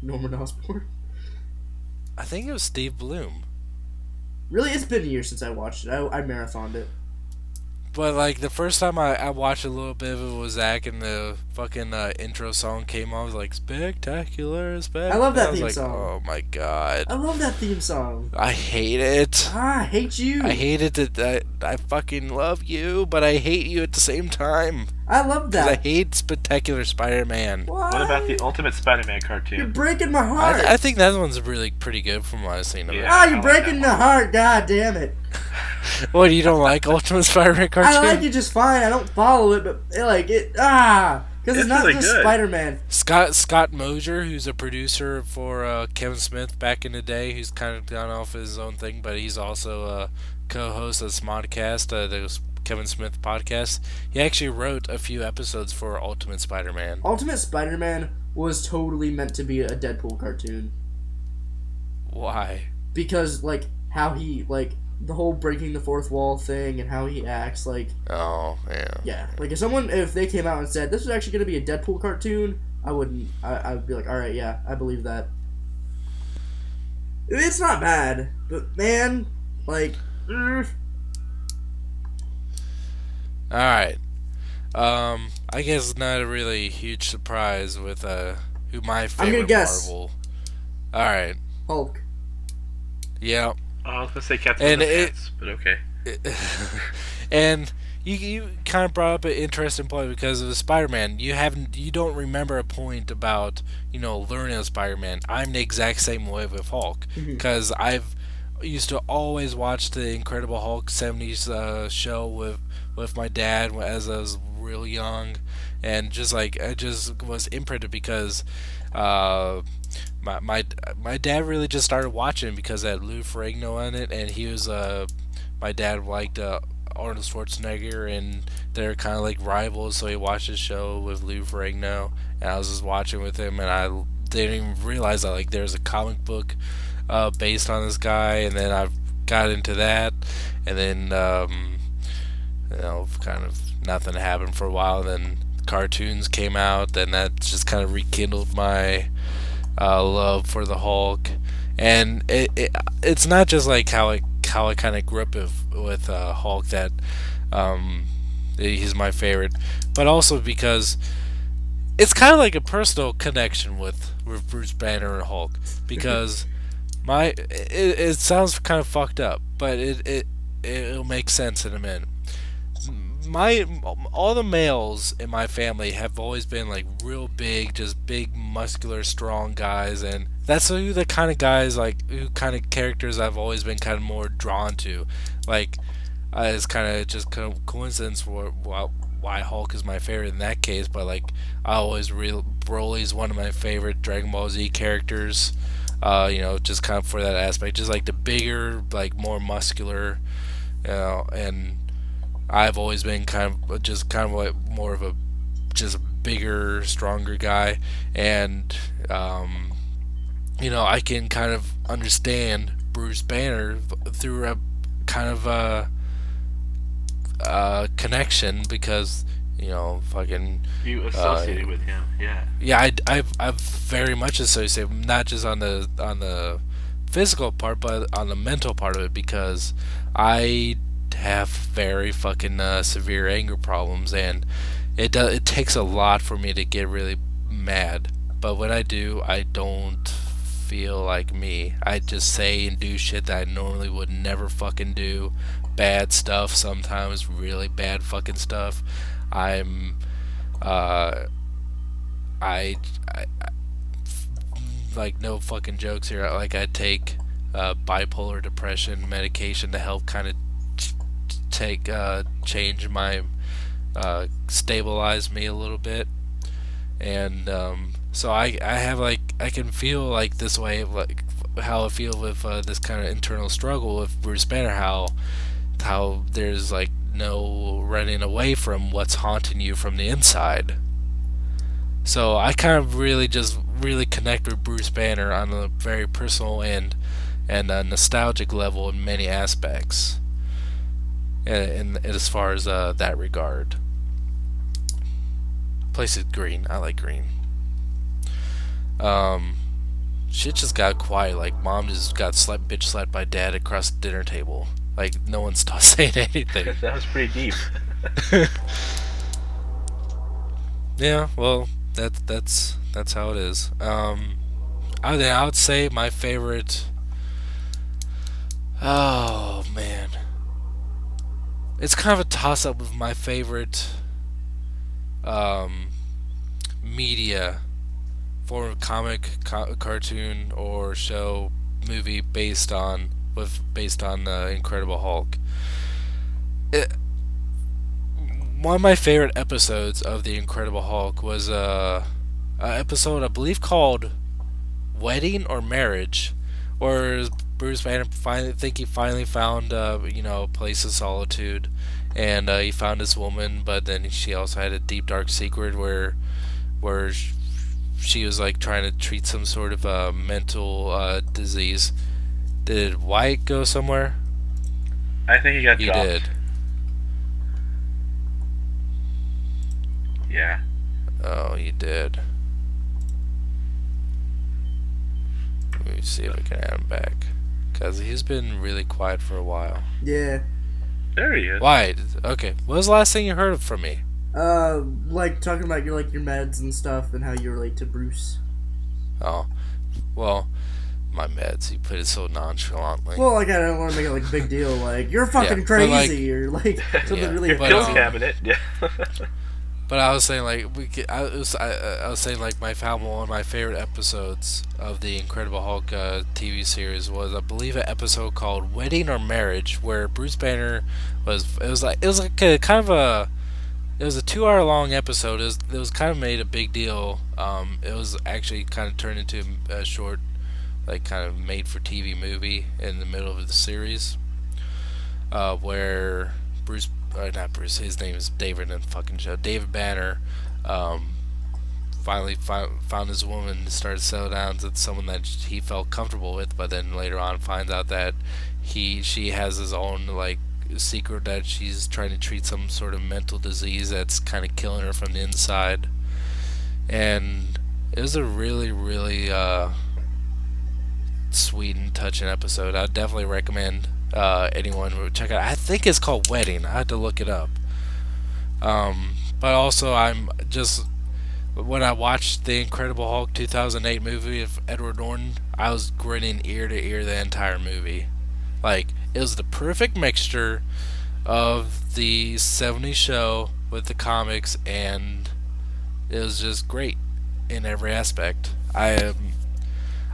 Norman Osborn. I think it was Steve Bloom. Really, it's been a year since I watched it. I marathoned it. But like the first time I watched a little bit of it was Zach, and the fucking intro song came on. I was like, spectacular. I love that I was theme like, song. Oh my god. I love that theme song. I hate it. I hate you. I hate it that I fucking love you, but I hate you at the same time. I love Because I that. hate Spectacular Spider-Man. What about the Ultimate Spider-Man You're cartoon? breaking my heart. I think that one's really pretty good from what I've seen of it. Yeah. Ah, I you're like breaking that my heart. God damn it. What, you don't like Ultimate Spider-Man cartoon? I like it just fine. I don't follow it, but like it. Because it's It's not really just good. Spider-Man. Scott Mosier, who's a producer for Kevin Smith back in the day, who's kind of gone off his own thing, but he's also a co-host of Smodcast, the Kevin Smith podcast. He actually wrote a few episodes for Ultimate Spider-Man. Ultimate Spider-Man was totally meant to be a Deadpool cartoon. Why? Because, like, how he, like, the whole breaking the fourth wall thing and how he acts, like, Oh, yeah. yeah. Like, if they came out and said, this is actually going to be a Deadpool cartoon, I wouldn't. I would be like, alright, yeah, I believe that. It's not bad, but, man, like, Alright. I guess not a really huge surprise with who my favorite gonna guess. Marvel. Alright. Hulk. Yeah. Oh, I was gonna say Captain And Underpants, but okay. And you kind of brought up an interesting point because of the Spider-Man. You don't remember a point about learning of Spider-Man. I'm the exact same way with Hulk because I've used to always watch the Incredible Hulk '70s show with my dad as I was real young, and just like I just was imprinted because my dad really just started watching because it had Lou Ferrigno on it, and he was my dad liked Arnold Schwarzenegger, and they're kind of like rivals, so he watched the show with Lou Ferrigno, and I was just watching with him, and I didn't even realize that like there's a comic book based on this guy, and then I got into that, and then kind of nothing happened for a while. Then cartoons came out, then that just kind of rekindled my love for the Hulk, and it's not just like how I kind of grew up with Hulk that he's my favorite, but also because it's kind of like a personal connection with Bruce Banner and Hulk, because it sounds kind of fucked up, but it'll make sense in a minute. All the males in my family have always been like real big, just big, muscular, strong guys, and that's who the kind of guys who kind of characters I've always been kind of more drawn to. Like, it's kind of just kind of coincidence for why Hulk is my favorite in that case, but like I always Broly's one of my favorite Dragon Ball Z characters. Just kind of for that aspect, just like the bigger, like more muscular, and I've always been kind of like more of a just bigger, stronger guy, and I can kind of understand Bruce Banner through a kind of connection because fucking You associated with him, yeah. yeah, I've very much associated, not just on the physical part, but on the mental part of it, because I have very fucking severe anger problems, and it takes a lot for me to get really mad. But when I do, I don't feel like me. I just say and do shit that I normally would never fucking do. Bad stuff, sometimes really bad fucking stuff. I'm I like, no fucking jokes here. Like, I take bipolar depression medication to help kind of change my stabilize me a little bit, and so I have like I can feel like this way, like how I feel with this kind of internal struggle with Bruce Banner, how there's like no running away from what's haunting you from the inside. So I kind of really connect with Bruce Banner on a very personal and a nostalgic level in many aspects. And as far as that regard, place is green. I like green. Shit just got quiet. Like, mom just got bitch slapped by dad across the dinner table. Like, no one's saying anything. That was pretty deep. Yeah, well, that's how it is. I would say my favorite. Oh man, it's kind of a toss-up with my favorite media, form of comic, cartoon, or show, movie based on Incredible Hulk. One of my favorite episodes of the Incredible Hulk was a episode I believe called Wedding or Marriage, where Bruce Banner finally found a place of solitude, and he found this woman, but then she also had a deep dark secret where she was like trying to treat some sort of mental disease. Did Wyatt go somewhere? I think he got dropped. He did. Yeah. Oh, he did. Let me see if I can add him back, because he's been really quiet for a while. Yeah. There he is. Why? Okay. What was the last thing you heard from me? Like talking about your meds and stuff and how you relate to Bruce. Oh, well, my meds. You put it so nonchalantly. Well, like I don't want to make it like a big deal. Like you're fucking crazy, or like something really. Your pill cabinet. Yeah. But I was saying I was saying like one of my favorite episodes of the Incredible Hulk TV series was, I believe, an episode called Wedding or Marriage, where Bruce Banner it was like a kind of a. It was a 2-hour long episode. It was kind of made a big deal. It was actually kind of turned into a short, like kind of made for TV movie in the middle of the series, where not Bruce, his name is David in the fucking show. David Banner finally found his woman and started to settle down to someone that he felt comfortable with, but then later on finds out that she has his own like secret, that she's trying to treat some sort of mental disease that's kind of killing her from the inside. And it was a really, really sweet and touching episode. I'd definitely recommend anyone would check it out. I think it's called Wedding. I had to look it up. But also, when I watched the Incredible Hulk 2008 movie of Edward Norton, I was grinning ear to ear the entire movie. Like, it was the perfect mixture of the 70s show with the comics, and it was just great in every aspect. I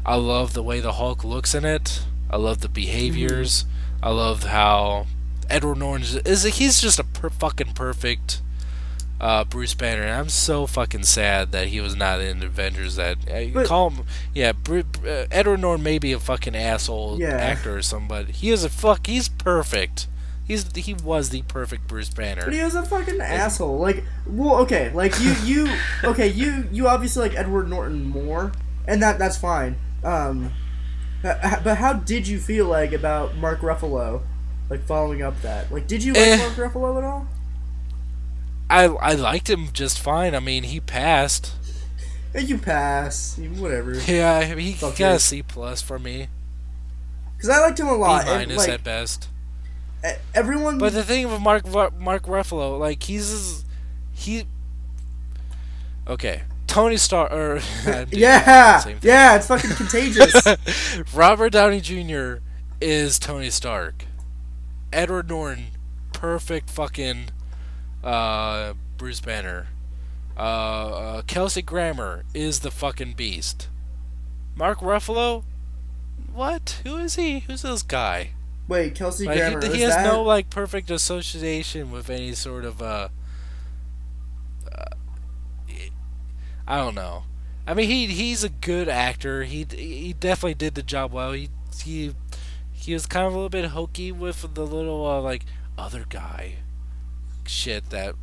love the way the Hulk looks in it. I love the behaviors. I love how Edward Norton he's just a fucking perfect Bruce Banner. And I'm so fucking sad that he was not in Avengers. Call him, yeah. Edward Norton may be a fucking asshole actor or something, but he's perfect. He was the perfect Bruce Banner. But he was a fucking asshole. Like, well, okay, like you obviously like Edward Norton more, and that's fine. But how did you feel like about Mark Ruffalo, like following up that? Like, did you like Mark Ruffalo at all? I liked him just fine. I mean, he passed. You pass, whatever. Yeah, he got a C+ for me. Because I liked him a lot. B- at best. Everyone. But the thing with Mark Ruffalo, like okay. Tony Stark, yeah, it's fucking contagious. Robert Downey Jr. is Tony Stark. Edward Norton, perfect fucking Bruce Banner. Kelsey Grammer is the fucking Beast. Mark Ruffalo, what? Who is he? Who's this guy? Wait, Kelsey Grammer. He has no like perfect association with any sort of I don't know. I mean, he's a good actor. He definitely did the job well. He was kind of a little bit hokey with the little like other guy shit that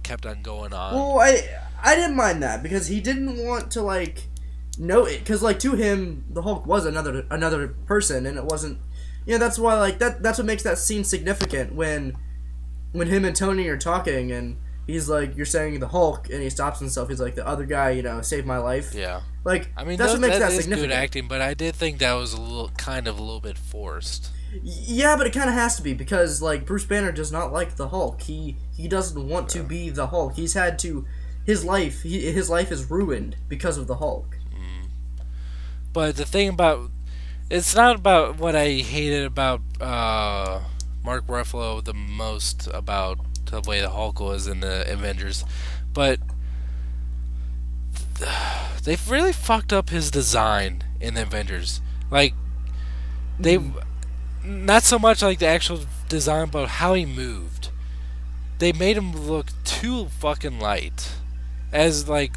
kept on going on. Well, I didn't mind that because he didn't want to like know it, because like to him the Hulk was another person, and it wasn't. You know, that's why like that's what makes that scene significant when him and Tony are talking and he's like, you're saying the Hulk, and he stops himself. He's like, the other guy, saved my life. Yeah. Like, I mean, that's what makes that significant. Good acting, but I did think that was a little bit forced. Yeah, but it kind of has to be because like Bruce Banner does not like the Hulk. He doesn't want to be the Hulk. He's had to. His life is ruined because of the Hulk. But the thing about it's not about what I hated about Mark Ruffalo the most about the way the Hulk was in the Avengers, but they've really fucked up his design in the Avengers. Like they, not so much like the actual design, but how he moved. They made him look too fucking light. As like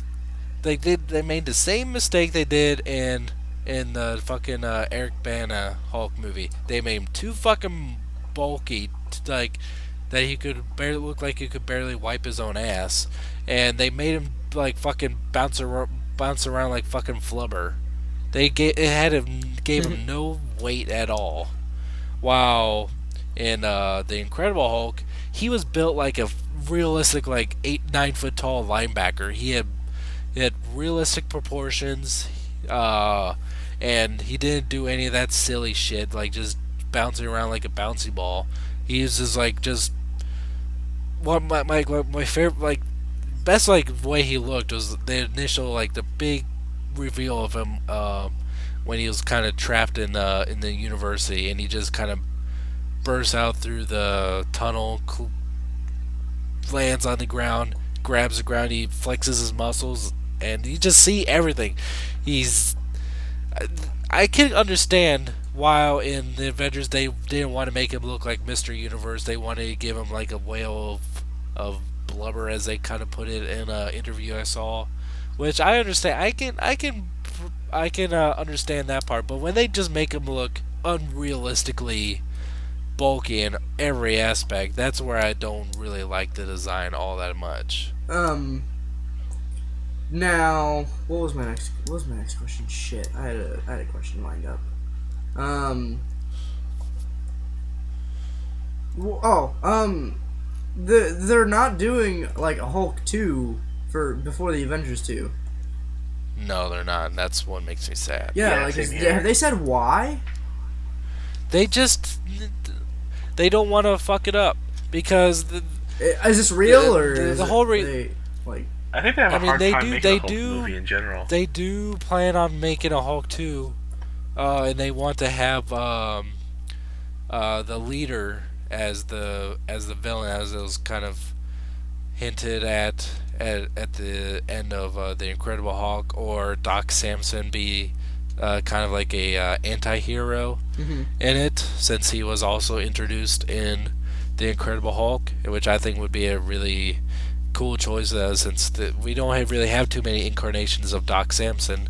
they made the same mistake they did in the fucking Eric Bana Hulk movie. They made him too fucking bulky, like that he could barely look like he could barely wipe his own ass, and they made him like fucking bounce around like fucking flubber. Gave him no weight at all. While in the Incredible Hulk, he was built like a realistic, like 8-9 foot tall linebacker. He had realistic proportions, and he didn't do any of that silly shit like just bouncing around like a bouncy ball. He was just like my favorite, like best like way he looked was the initial, like the big reveal of him when he was kind of trapped in the university, and he just kind of bursts out through the tunnel, lands on the ground, grabs the ground, he flexes his muscles, and you just see everything. I can understand why in the Avengers they didn't want to make him look like Mr. Universe. They wanted to give him like a whale of blubber, as they kind of put it in an interview I saw, which I understand. I can understand that part, but when they just make him look unrealistically bulky in every aspect, that's where I don't really like the design all that much. Now, what was my next question? Shit, I had a question lined up. They're not doing like a Hulk 2 before the Avengers 2. No, they're not, and that's what makes me sad. Yeah, like have they said why? They don't want to fuck it up because is this real or is the whole like? I think they have a hard time making a Hulk movie in general. They do plan on making a Hulk 2, and they want to have the leader as the villain, as it was kind of hinted at the end of the Incredible Hulk, or Doc Samson be kind of like a anti-hero in it, since he was also introduced in the Incredible Hulk, which I think would be a really cool choice, since we don't really have too many incarnations of Doc Samson.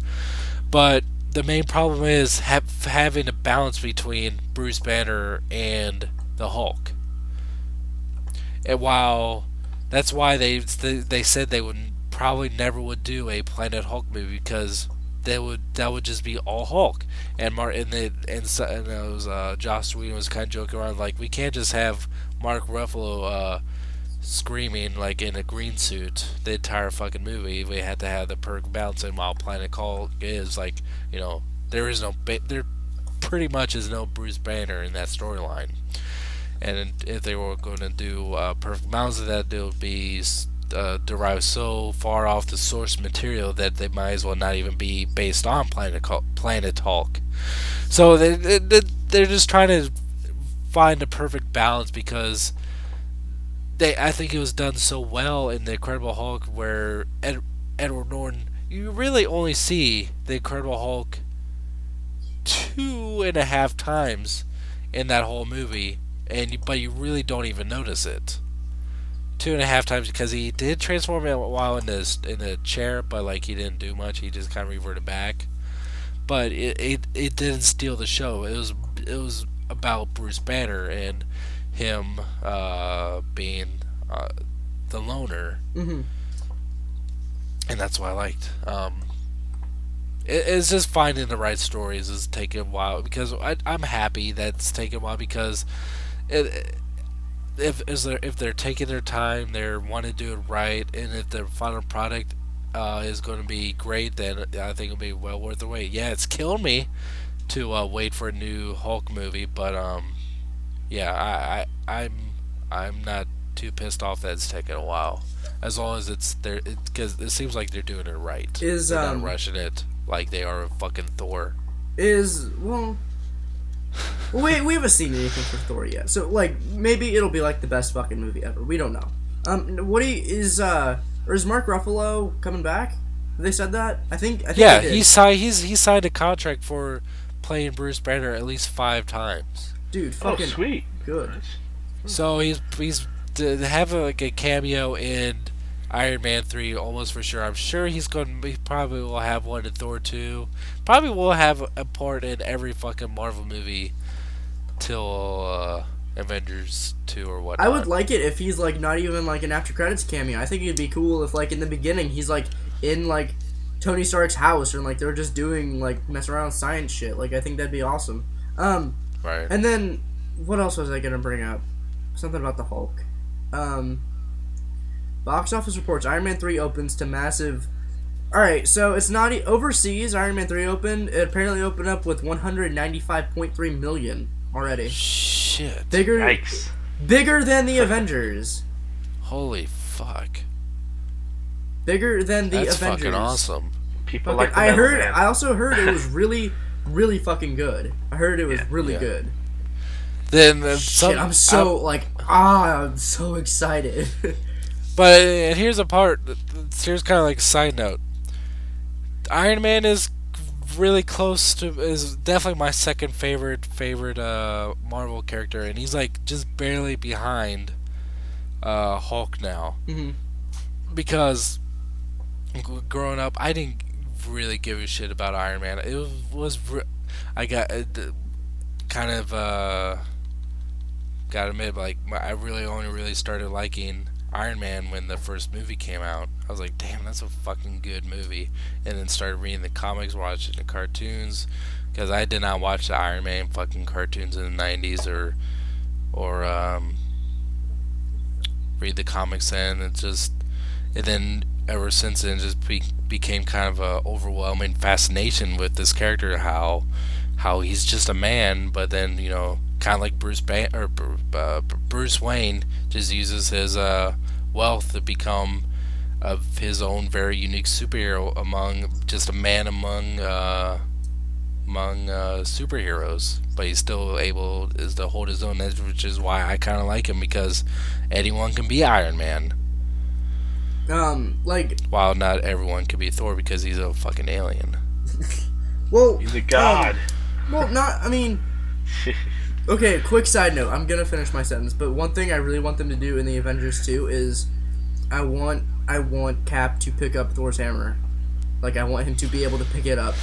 But the main problem is having a balance between Bruce Banner and the Hulk. And while that's why they said they would probably never would do a Planet Hulk movie, because that would just be all Hulk. And Joss Whedon was kind of joking around, like, we can't just have Mark Ruffalo screaming like in a green suit the entire fucking movie. We had to have the perfect balance. And while Planet Hulk is like, there pretty much is no Bruce Banner in that storyline. And if they were going to do perfect balance of that, it would be derived so far off the source material that they might as well not even be based on Planet Hulk. So they're just trying to find the perfect balance, because I think it was done so well in the Incredible Hulk, where Edward Norton, you really only see the Incredible Hulk 2.5 times in that whole movie, but you really don't even notice it. 2.5 times, because he did transform it while in the chair, but like he didn't do much. He just kind of reverted back. But it didn't steal the show. It was about Bruce Banner and him being the loner, and that's what I liked. It's just finding the right stories is taking a while, because I'm happy that it's taking a while, because if they're taking their time, they want to do it right, and if the final product is going to be great, then I think it'll be well worth the wait. Yeah, it's killed me to wait for a new Hulk movie, but yeah, I'm not too pissed off that it's taken a while, as long as it's there, because it seems like they're doing it right. They're not rushing it like they are fucking Thor. We haven't seen anything for Thor yet, so like maybe it'll be like the best fucking movie ever. We don't know. Is Mark Ruffalo coming back? They said that. I think. Yeah, they did. he signed a contract for playing Bruce Banner at least 5 times. Dude, fucking sweet. good. So he's to have like a cameo in Iron Man 3 almost for sure. I'm sure he probably will have one in Thor 2. Probably will have a part in every fucking Marvel movie till Avengers 2 or whatnot. I would like it if he's like not even like an after credits cameo. I think it'd be cool if like in the beginning he's like in like Tony Stark's house or like they're just doing like mess around with science shit. Like I think that'd be awesome. Right. And then what else was I gonna bring up? Something about the Hulk. Box office reports: Iron Man 3 opens to massive. All right, so it's not overseas. Iron Man 3 opened. It apparently opened up with 195.3 million already. Shit. Yikes. Bigger than the Avengers. Holy fuck. Bigger than the That's Avengers. fucking awesome. People Fucking, like the I Metal heard. Man. I also heard it was really, really fucking good. I heard it was really Yeah. good. Then Shit, I'm so I'm so excited. But here's a part. Here's kind of like a side note. Iron Man is really close to. Is definitely my second favorite Marvel character, and he's like just barely behind Hulk now. Mm-hmm. Because growing up, I didn't really give a shit about Iron Man. It was I got kind of gotta admit, like I only really started liking Iron Man when the first movie came out. I was like, damn, that's a fucking good movie. And then started reading the comics, watching the cartoons, because I did not watch the Iron Man fucking cartoons in the 90s or read the comics then. And then ever since then, it just became kind of a overwhelming fascination with this character, how he's just a man, but then, you know, kind of like Bruce Wayne just uses his wealth to become of his own very unique superhero among superheroes, but he's still able to hold his own edge, which is why I kind of like him, because anyone can be Iron Man. While not everyone can be Thor because he's a fucking alien. Well, He's a god. Okay, quick side note. I'm gonna finish my sentence, but one thing I really want them to do in the Avengers 2 is I want Cap to pick up Thor's hammer. Like I want him to be able to pick it up.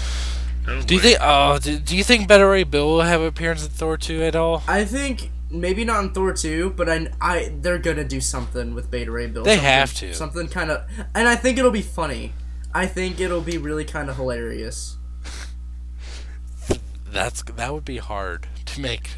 Do you think? Do you think Beta Ray Bill will have an appearance in Thor 2 at all? I think maybe not in Thor 2, but they're gonna do something with Beta Ray Bill. They have to. Something kind of, and I think it'll be funny. I think it'll be really kind of hilarious. That would be hard to make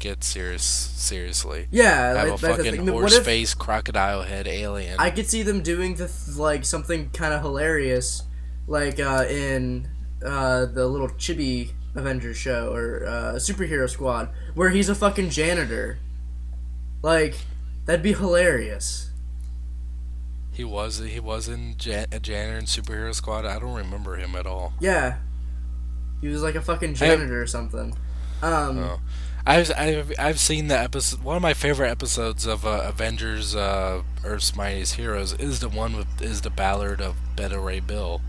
it seriously. Yeah, Have that's a the fucking thing. horse face, crocodile head alien. I could see them doing something kind of hilarious, like in the little chibi Avengers show or Superhero Squad, where he's a fucking janitor. Like that'd be hilarious. He was in a janitor in Superhero Squad. I don't remember him at all. Yeah, he was like a fucking janitor or something. I've seen the episode. One of my favorite episodes of Avengers: Earth's Mightiest Heroes is the Ballad of Beta Ray Bill.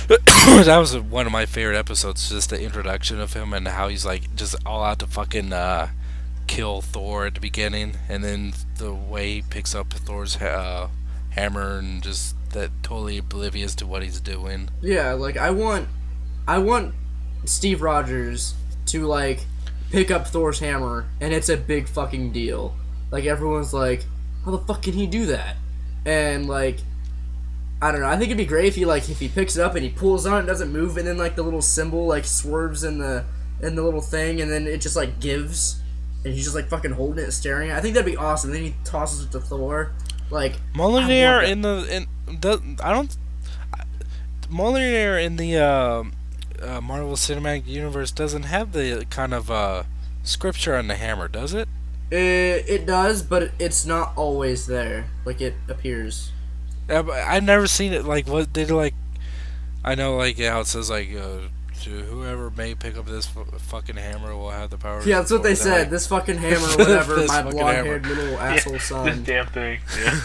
That was one of my favorite episodes. Just the introduction of him and how he's like just all out to fucking kill Thor at the beginning, and then the way he picks up Thor's hammer and just that totally oblivious to what he's doing. Yeah, like I want Steve Rogers to like pick up Thor's hammer, and it's a big fucking deal. Like everyone's like, how the fuck can he do that? And like, I don't know. I think it'd be great if he picks it up and he pulls on it, doesn't move, and then like the little symbol like swerves in the little thing, and then it just like gives, and he's just like fucking holding it, staring at it. I think that'd be awesome. And then he tosses it to Thor. Like Mjolnir Mjolnir in the Marvel Cinematic Universe doesn't have the kind of scripture on the hammer, does it? It does, but it's not always there. Like it appears. I've never seen it. Like, what did like? I know, like how it says like whoever may pick up this fucking hammer will have the power. Yeah, that's what they said. This fucking hammer, or whatever. This My fucking blonde-haired little asshole This son. damn thing. Yeah.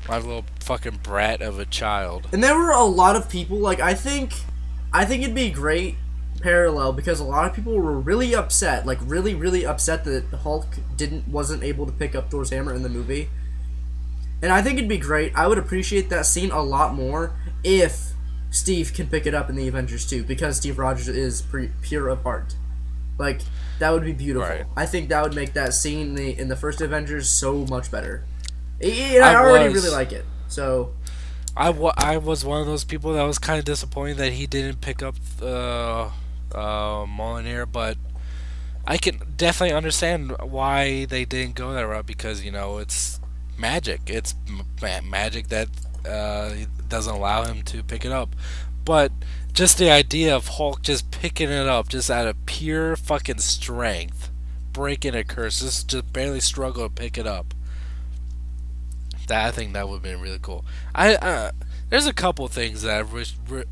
My little fucking brat of a child. And there were a lot of people. Like, I think it'd be a great parallel because a lot of people were really upset. Like, really, really upset that Hulk wasn't able to pick up Thor's hammer in the movie. And I think it'd be great. I would appreciate that scene a lot more if Steve can pick it up in the Avengers too, because Steve Rogers is pure of heart. Like, that would be beautiful. Right. I think that would make that scene in the first Avengers so much better. And I already really like it. So I was one of those people that was kind of disappointed that he didn't pick up Mjolnir, but I can definitely understand why they didn't go that route, because, you know, it's magic. It's magic that doesn't allow him to pick it up. But just the idea of Hulk just picking it up just out of pure fucking strength, breaking a curse, just barely struggle to pick it up. I think that would have been really cool. There's a couple things that I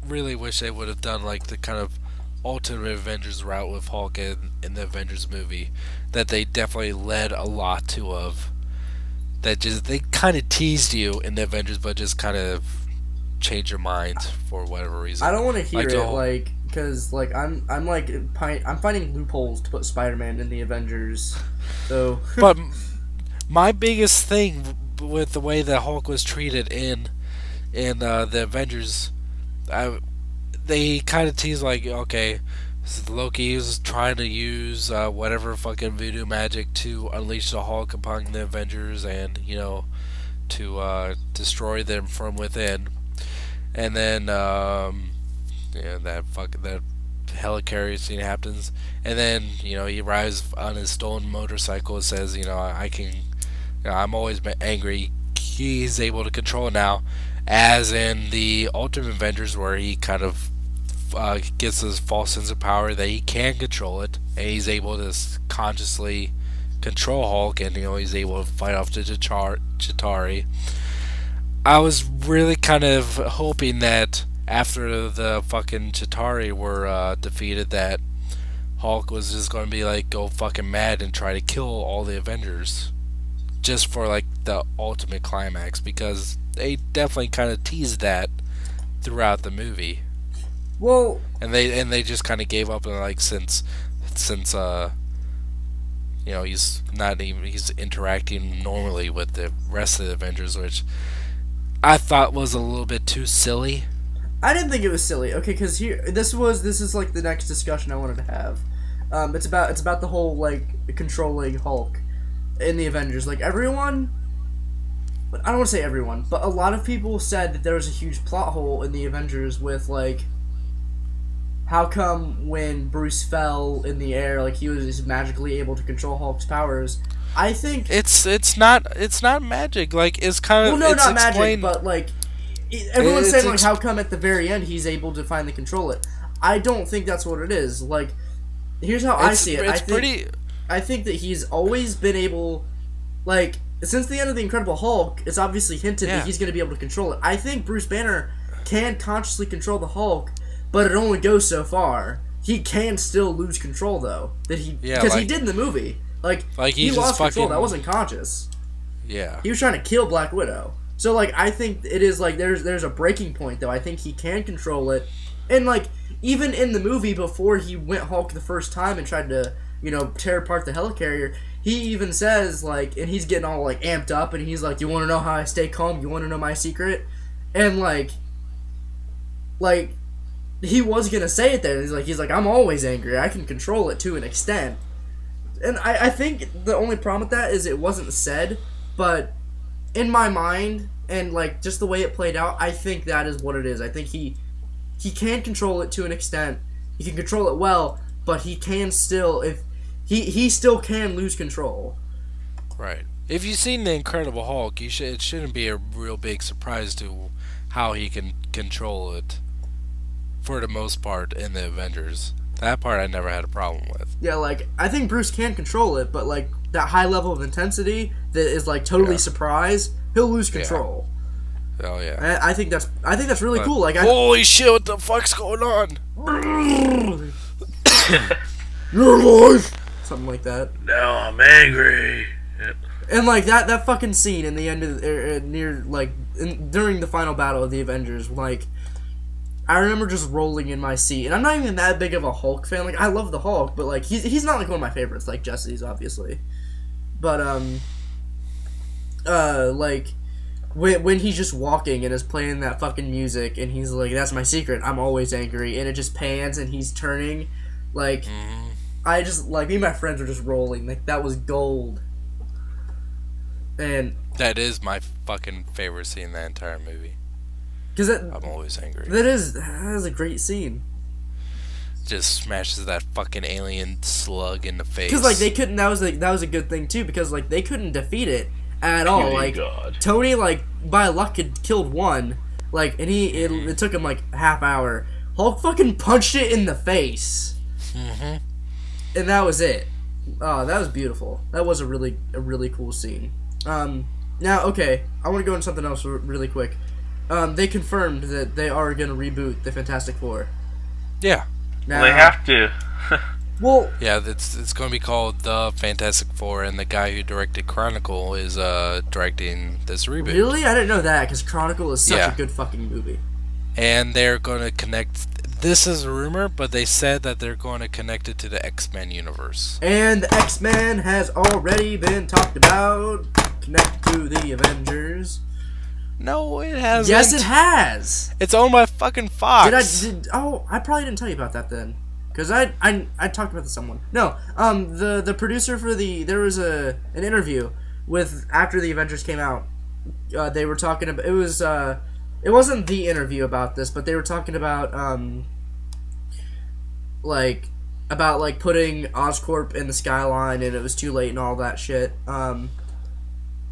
really wish they would have done, like the kind of Ultimate Avengers route with Hulk in the Avengers movie, that they definitely led a lot to of. That just, they kind of teased you in the Avengers, but just kind of changed your mind for whatever reason. I don't want to hear like it, like, because like I'm finding loopholes to put Spider-Man in the Avengers. So, but my biggest thing with the way that Hulk was treated in the Avengers, they kind of teased like, okay, Loki was trying to use whatever fucking voodoo magic to unleash the Hulk upon the Avengers, and, you know, to destroy them from within. And then yeah, that helicarrier scene happens, and then, you know, he arrives on his stolen motorcycle and says, you know, I'm always been angry. He's able to control it now, as in the Ultimate Avengers, where he kind of gets this false sense of power that he can control it, and he's able to consciously control Hulk, and, you know, he's able to fight off the Chitauri. I was really kind of hoping that after the fucking Chitauri were defeated, that Hulk was just going to be like, go fucking mad and try to kill all the Avengers, just for like the ultimate climax, because they definitely kind of teased that throughout the movie. well, And they just kind of gave up, and like since you know, he's interacting normally with the rest of the Avengers, which I thought was a little bit too silly. I didn't think it was silly. Okay, because this is like the next discussion I wanted to have. It's about the whole like controlling Hulk in the Avengers. Like, everyone, I don't want to say everyone, but a lot of people said that there was a huge plot hole in the Avengers with, like, how come when Bruce fell in the air, like, he was magically able to control Hulk's powers? I think it's not magic. Like, it's kind of, well, no, it's not magic, explained, but like everyone's it's saying like how come at the very end he's able to finally control it. I don't think that's what it is. Like, here's how I see it. I think that he's always been able, like, since the end of the Incredible Hulk, it's obviously hinted that he's going to be able to control it. I think Bruce Banner can consciously control the Hulk, but it only goes so far. He can still lose control, though. Because he did in the movie. Like he lost control. That wasn't conscious. Yeah. He was trying to kill Black Widow. So, like, I think it is, like, there's a breaking point, though. I think he can control it. And, like, even in the movie, before he went Hulk the first time and tried to, you know, tear apart the helicarrier, he even says, like, and he's getting all, like, amped up, and he's like, you want to know how I stay calm? You want to know my secret? And, like, he was going to say it there. He's like, I'm always angry. I can control it to an extent. And I think the only problem with that is it wasn't said, but in my mind, and, like, just the way it played out, I think that is what it is. I think he can control it to an extent. He can control it well, but he can still, if he still can lose control. Right. If you've seen the Incredible Hulk, it shouldn't be a real big surprise to how he can control it, for the most part, in the Avengers. That part I never had a problem with. Yeah, like, I think Bruce can control it, but, like, that high level of intensity that is, like, totally surprise, he'll lose control. Oh yeah. I think that's really cool. Like, holy shit! What the fuck's going on? Your life, something like that. Now I'm angry. Yep. And like that fucking scene in the end of during the final battle of the Avengers, like I remember just rolling in my seat. And I'm not even that big of a Hulk fan. Like I love the Hulk, but like he's not like one of my favorites, like Jesse's obviously. But like when he's just walking and is playing that fucking music and he's like, that's my secret, I'm always angry, and it just pans and he's turning, like I just like me and my friends were just rolling, like that was gold. And that is my fucking favorite scene in that entire movie. Cause I'm always angry. That is a great scene. Just smashes that fucking alien slug in the face. Because like they couldn't. That was a good thing too. Because like they couldn't defeat it at all. Like God. Tony, like by luck, had killed one. Like and it took him like a half hour. Hulk fucking punched it in the face. And that was it. Oh, that was beautiful. That was a really cool scene. Now, okay, I want to go into something else really quick. They confirmed that they are going to reboot the Fantastic Four. Yeah. Now, Well, they have to. well, yeah, it's going to be called The Fantastic Four, and the guy who directed Chronicle is directing this reboot. Really? I didn't know that, because Chronicle is such a good fucking movie. And they're going to connect... This is a rumor, but they said that they're going to connect it to the X-Men universe. And the X-Men has already been talked about. Connect to the Avengers. No, it hasn't. Yes, it has. It's owned by fucking Fox. I probably didn't tell you about that then, because I talked about this to someone. No, the producer for there was an interview with after the Avengers came out. They were talking about it wasn't the interview about this, but they were talking about putting Oscorp in the skyline, and it was too late and all that shit.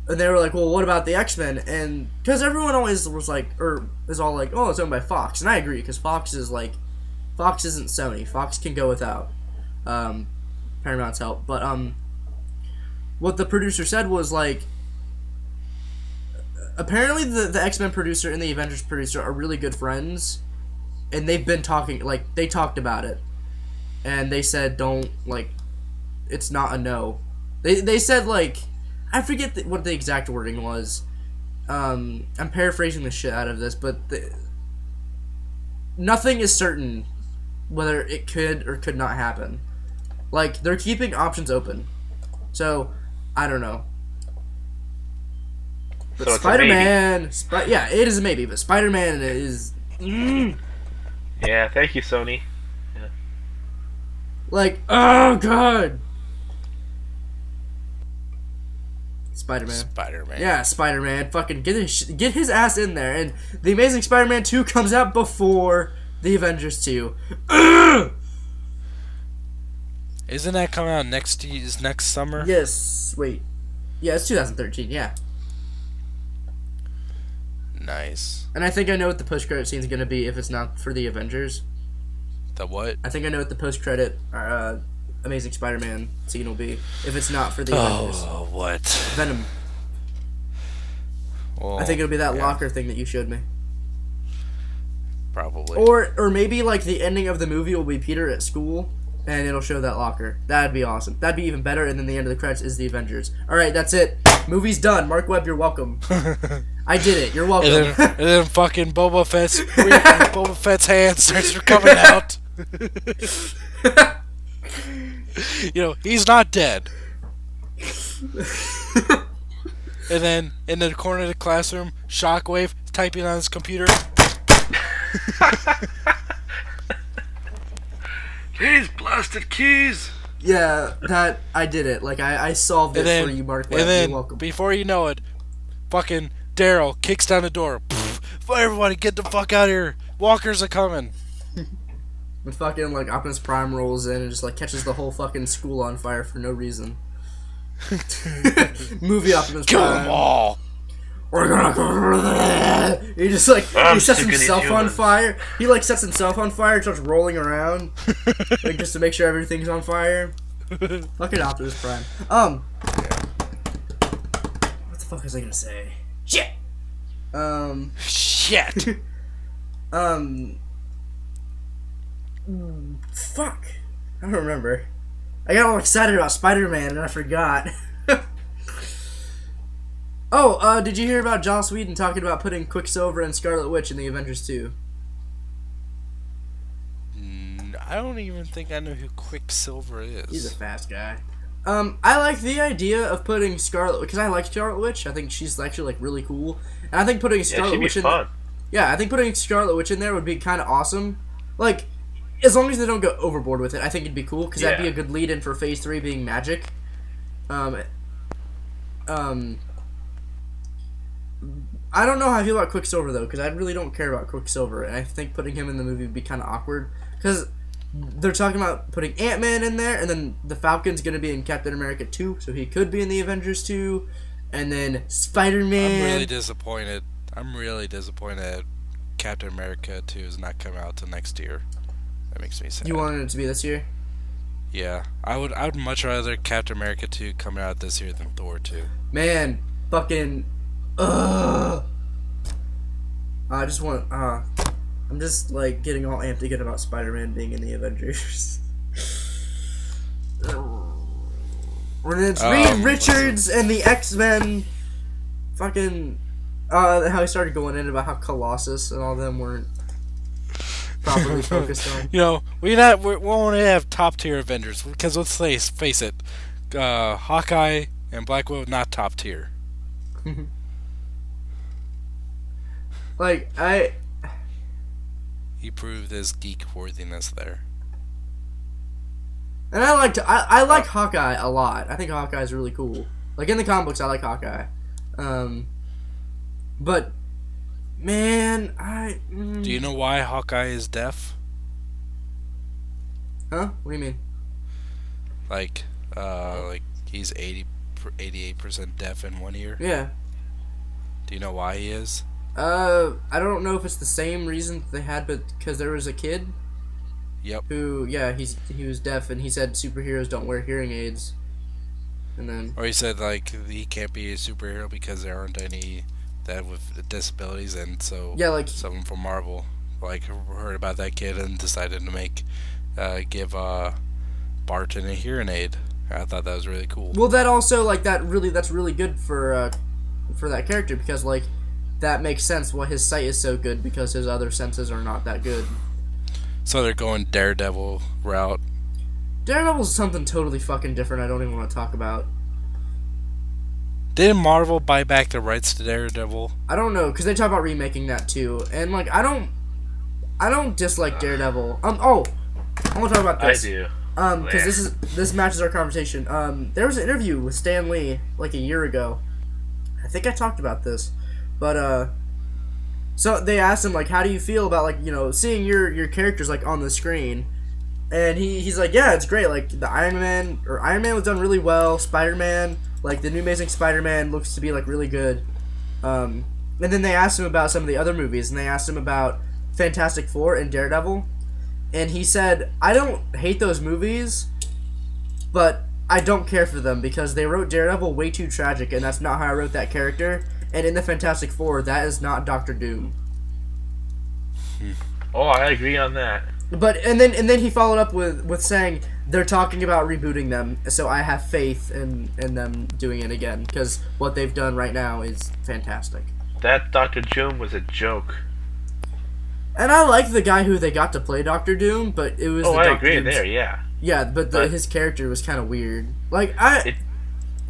And they were like, well, what about the X-Men? And because everyone always was like, or is all like, oh, it's owned by Fox, and I agree, because Fox isn't Sony. Fox can go without Paramount's help. But what the producer said was like, apparently the X-Men producer and the Avengers producer are really good friends, and they've been talking, like, they talked about it, and they said it's not a no. They said, like, I forget what the exact wording was. I'm paraphrasing the shit out of this, but nothing is certain whether it could or could not happen. Like, they're keeping options open. So, I don't know. But so Spider-Man, yeah, it is a maybe, but Spider-Man is... Yeah, thank you, Sony. Yeah. Like, oh, God! Spider-Man. Yeah, Spider-Man. Fucking get his ass in there. And The Amazing Spider-Man 2 comes out before The Avengers 2. Isn't that coming out next summer? Yes. Wait. Yeah, it's 2013, yeah. Nice. And I think I know what the post-credit scene is going to be if it's not for The Avengers. The what? I think I know what the post-credit Amazing Spider-Man scene will be if it's not for The Avengers. Oh, what? Venom. Well, I think it'll be that locker thing that you showed me. Probably. Or maybe like the ending of the movie will be Peter at school and it'll show that locker. That'd be awesome. That'd be even better, and then the end of the credits is the Avengers. Alright, that's it. Movie's done. Mark Webb, you're welcome. I did it. You're welcome. And then fucking Boba Fett's hand starts coming out. You know, he's not dead. And then in the corner of the classroom, Shockwave typing on his computer. Keys, blasted keys. Yeah, that I did it. Like I solved it for you, Mark Webb. And then, you're welcome. before you know it, fucking Daryl kicks down the door. Everybody, get the fuck out of here! Walkers are coming. And fucking like Optimus Prime rolls in and just like catches the whole fucking school on fire for no reason. Movie Optimus Kill Prime. them all. We're gonna go there. He just like he sets himself on fire. He like sets himself on fire and starts rolling around, like just to make sure everything's on fire. Fucking Optimus Prime. What the fuck was I gonna say? Shit. Shit. Fuck. I don't remember. I got all excited about Spider-Man and I forgot. Oh, did you hear about Joss Whedon talking about putting Quicksilver and Scarlet Witch in the Avengers 2? I don't even think I know who Quicksilver is. He's a fast guy. I like the idea of putting Scarlet, because I like Scarlet Witch. I think she's actually like really cool, and I think putting Scarlet Witch in. Yeah, I think putting Scarlet Witch in there would be kind of awesome. Like, as long as they don't go overboard with it, I think it'd be cool because that'd be a good lead-in for Phase 3 being magic. I don't know how I feel about Quicksilver though, because I really don't care about Quicksilver, and I think putting him in the movie would be kind of awkward because they're talking about putting Ant-Man in there, and then the Falcon's gonna be in Captain America 2, so he could be in the Avengers 2, and then Spider-Man. I'm really disappointed. That Captain America 2 is not coming out till next year. That makes me sad. You wanted it to be this year? Yeah, I would much rather Captain America 2 come out this year than Thor 2. Man, fucking. I just want. I'm just like getting all amped again about Spider-Man being in the Avengers. When it's Reed Richards and the X-Men, fucking. How he started going in about how Colossus and all them weren't properly focused on. You know, we won't have top tier Avengers because let's face it, Hawkeye and Black Widow not top tier. Like He proved his geek worthiness there. And I like Hawkeye a lot. I think Hawkeye is really cool. Like in the comic books, I like Hawkeye. But man, Do you know why Hawkeye is deaf? Huh? What do you mean? Like he's 88% deaf in one ear. Yeah. Do you know why he is? I don't know if it's the same reason they had, but because there was a kid. Yep. Who, yeah, he was deaf, and he said superheroes don't wear hearing aids. And then. Or he said like he can't be a superhero because there aren't any that with disabilities, and so yeah, like someone from Marvel like heard about that kid and decided to give Barton a hearing aid. I thought that was really cool. Well, that also that's really good for that character because like that makes sense why his sight is so good because his other senses are not that good. So they're going Daredevil route. Daredevil's something totally fucking different. I don't even want to talk about. Didn't Marvel buy back the rights to Daredevil? I don't know because they talk about remaking that too, and like I don't dislike Daredevil. I want to talk about this. I do. Because this matches our conversation. There was an interview with Stan Lee like a year ago. I think I talked about this, but so they asked him like, how do you feel about like seeing your characters like on the screen, and he's like, yeah, it's great. Like the Iron Man was done really well. Spider-Man, like the new Amazing Spider-Man looks to be like really good. And then they asked him about some of the other movies, and they asked him about Fantastic Four and Daredevil. And he said, I don't hate those movies, but I don't care for them because they wrote Daredevil way too tragic, and that's not how I wrote that character. And in the Fantastic Four, that is not Doctor Doom. Oh, I agree on that. But and then he followed up with saying they're talking about rebooting them, so I have faith in them doing it again because what they've done right now is fantastic. That Doctor Doom was a joke. And I like the guy who they got to play Doctor Doom, but it was. Oh, I agree there, yeah. Yeah, but his character was kind of weird. Like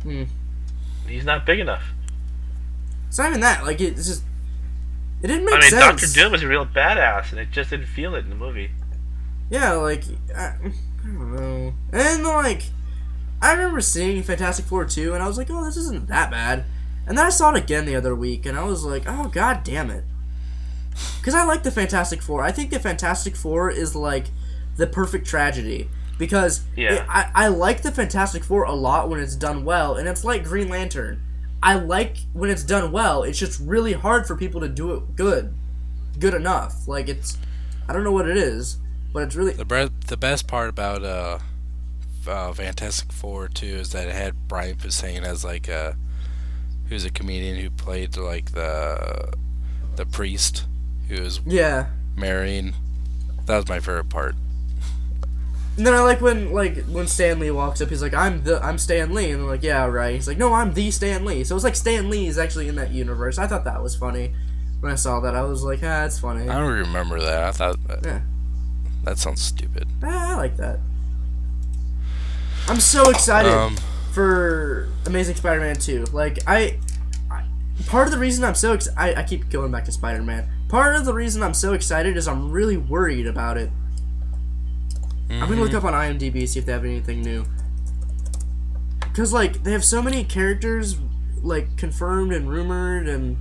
he's not big enough. It's not even that. Like it didn't make sense. Doctor Doom was a real badass, and it just didn't feel it in the movie. Yeah, like I don't know. And like I remember seeing Fantastic Four 2, and I was like, oh, this isn't that bad. And then I saw it again the other week, and I was like, oh, god damn it. Because I like the Fantastic Four. I think the Fantastic Four is like the perfect tragedy. Because I like the Fantastic Four a lot when it's done well, and it's like Green Lantern. I like when it's done well. It's just really hard for people to do it good enough. Like I don't know what it is, but it's really the best part about Fantastic Four too is that it had Brian Posehn as like who's a comedian who played like the priest who was marrying. That was my favorite part. And then I like when Stan Lee walks up, he's like, I'm Stan Lee, and they're like, yeah, right. He's like, no, I'm the Stan Lee. So it's like Stan Lee is actually in that universe. I thought that was funny. When I saw that, I was like, it's funny. I don't remember that. I thought Yeah. that sounds stupid. I like that. I'm so excited for Amazing Spider-Man 2. Like, part of the reason I'm so I keep going back to Spider-Man. Part of the reason I'm so excited is I'm really worried about it. I'm gonna look up on IMDb, see if they have anything new. Because, like, they have so many characters, like, confirmed and rumored, and,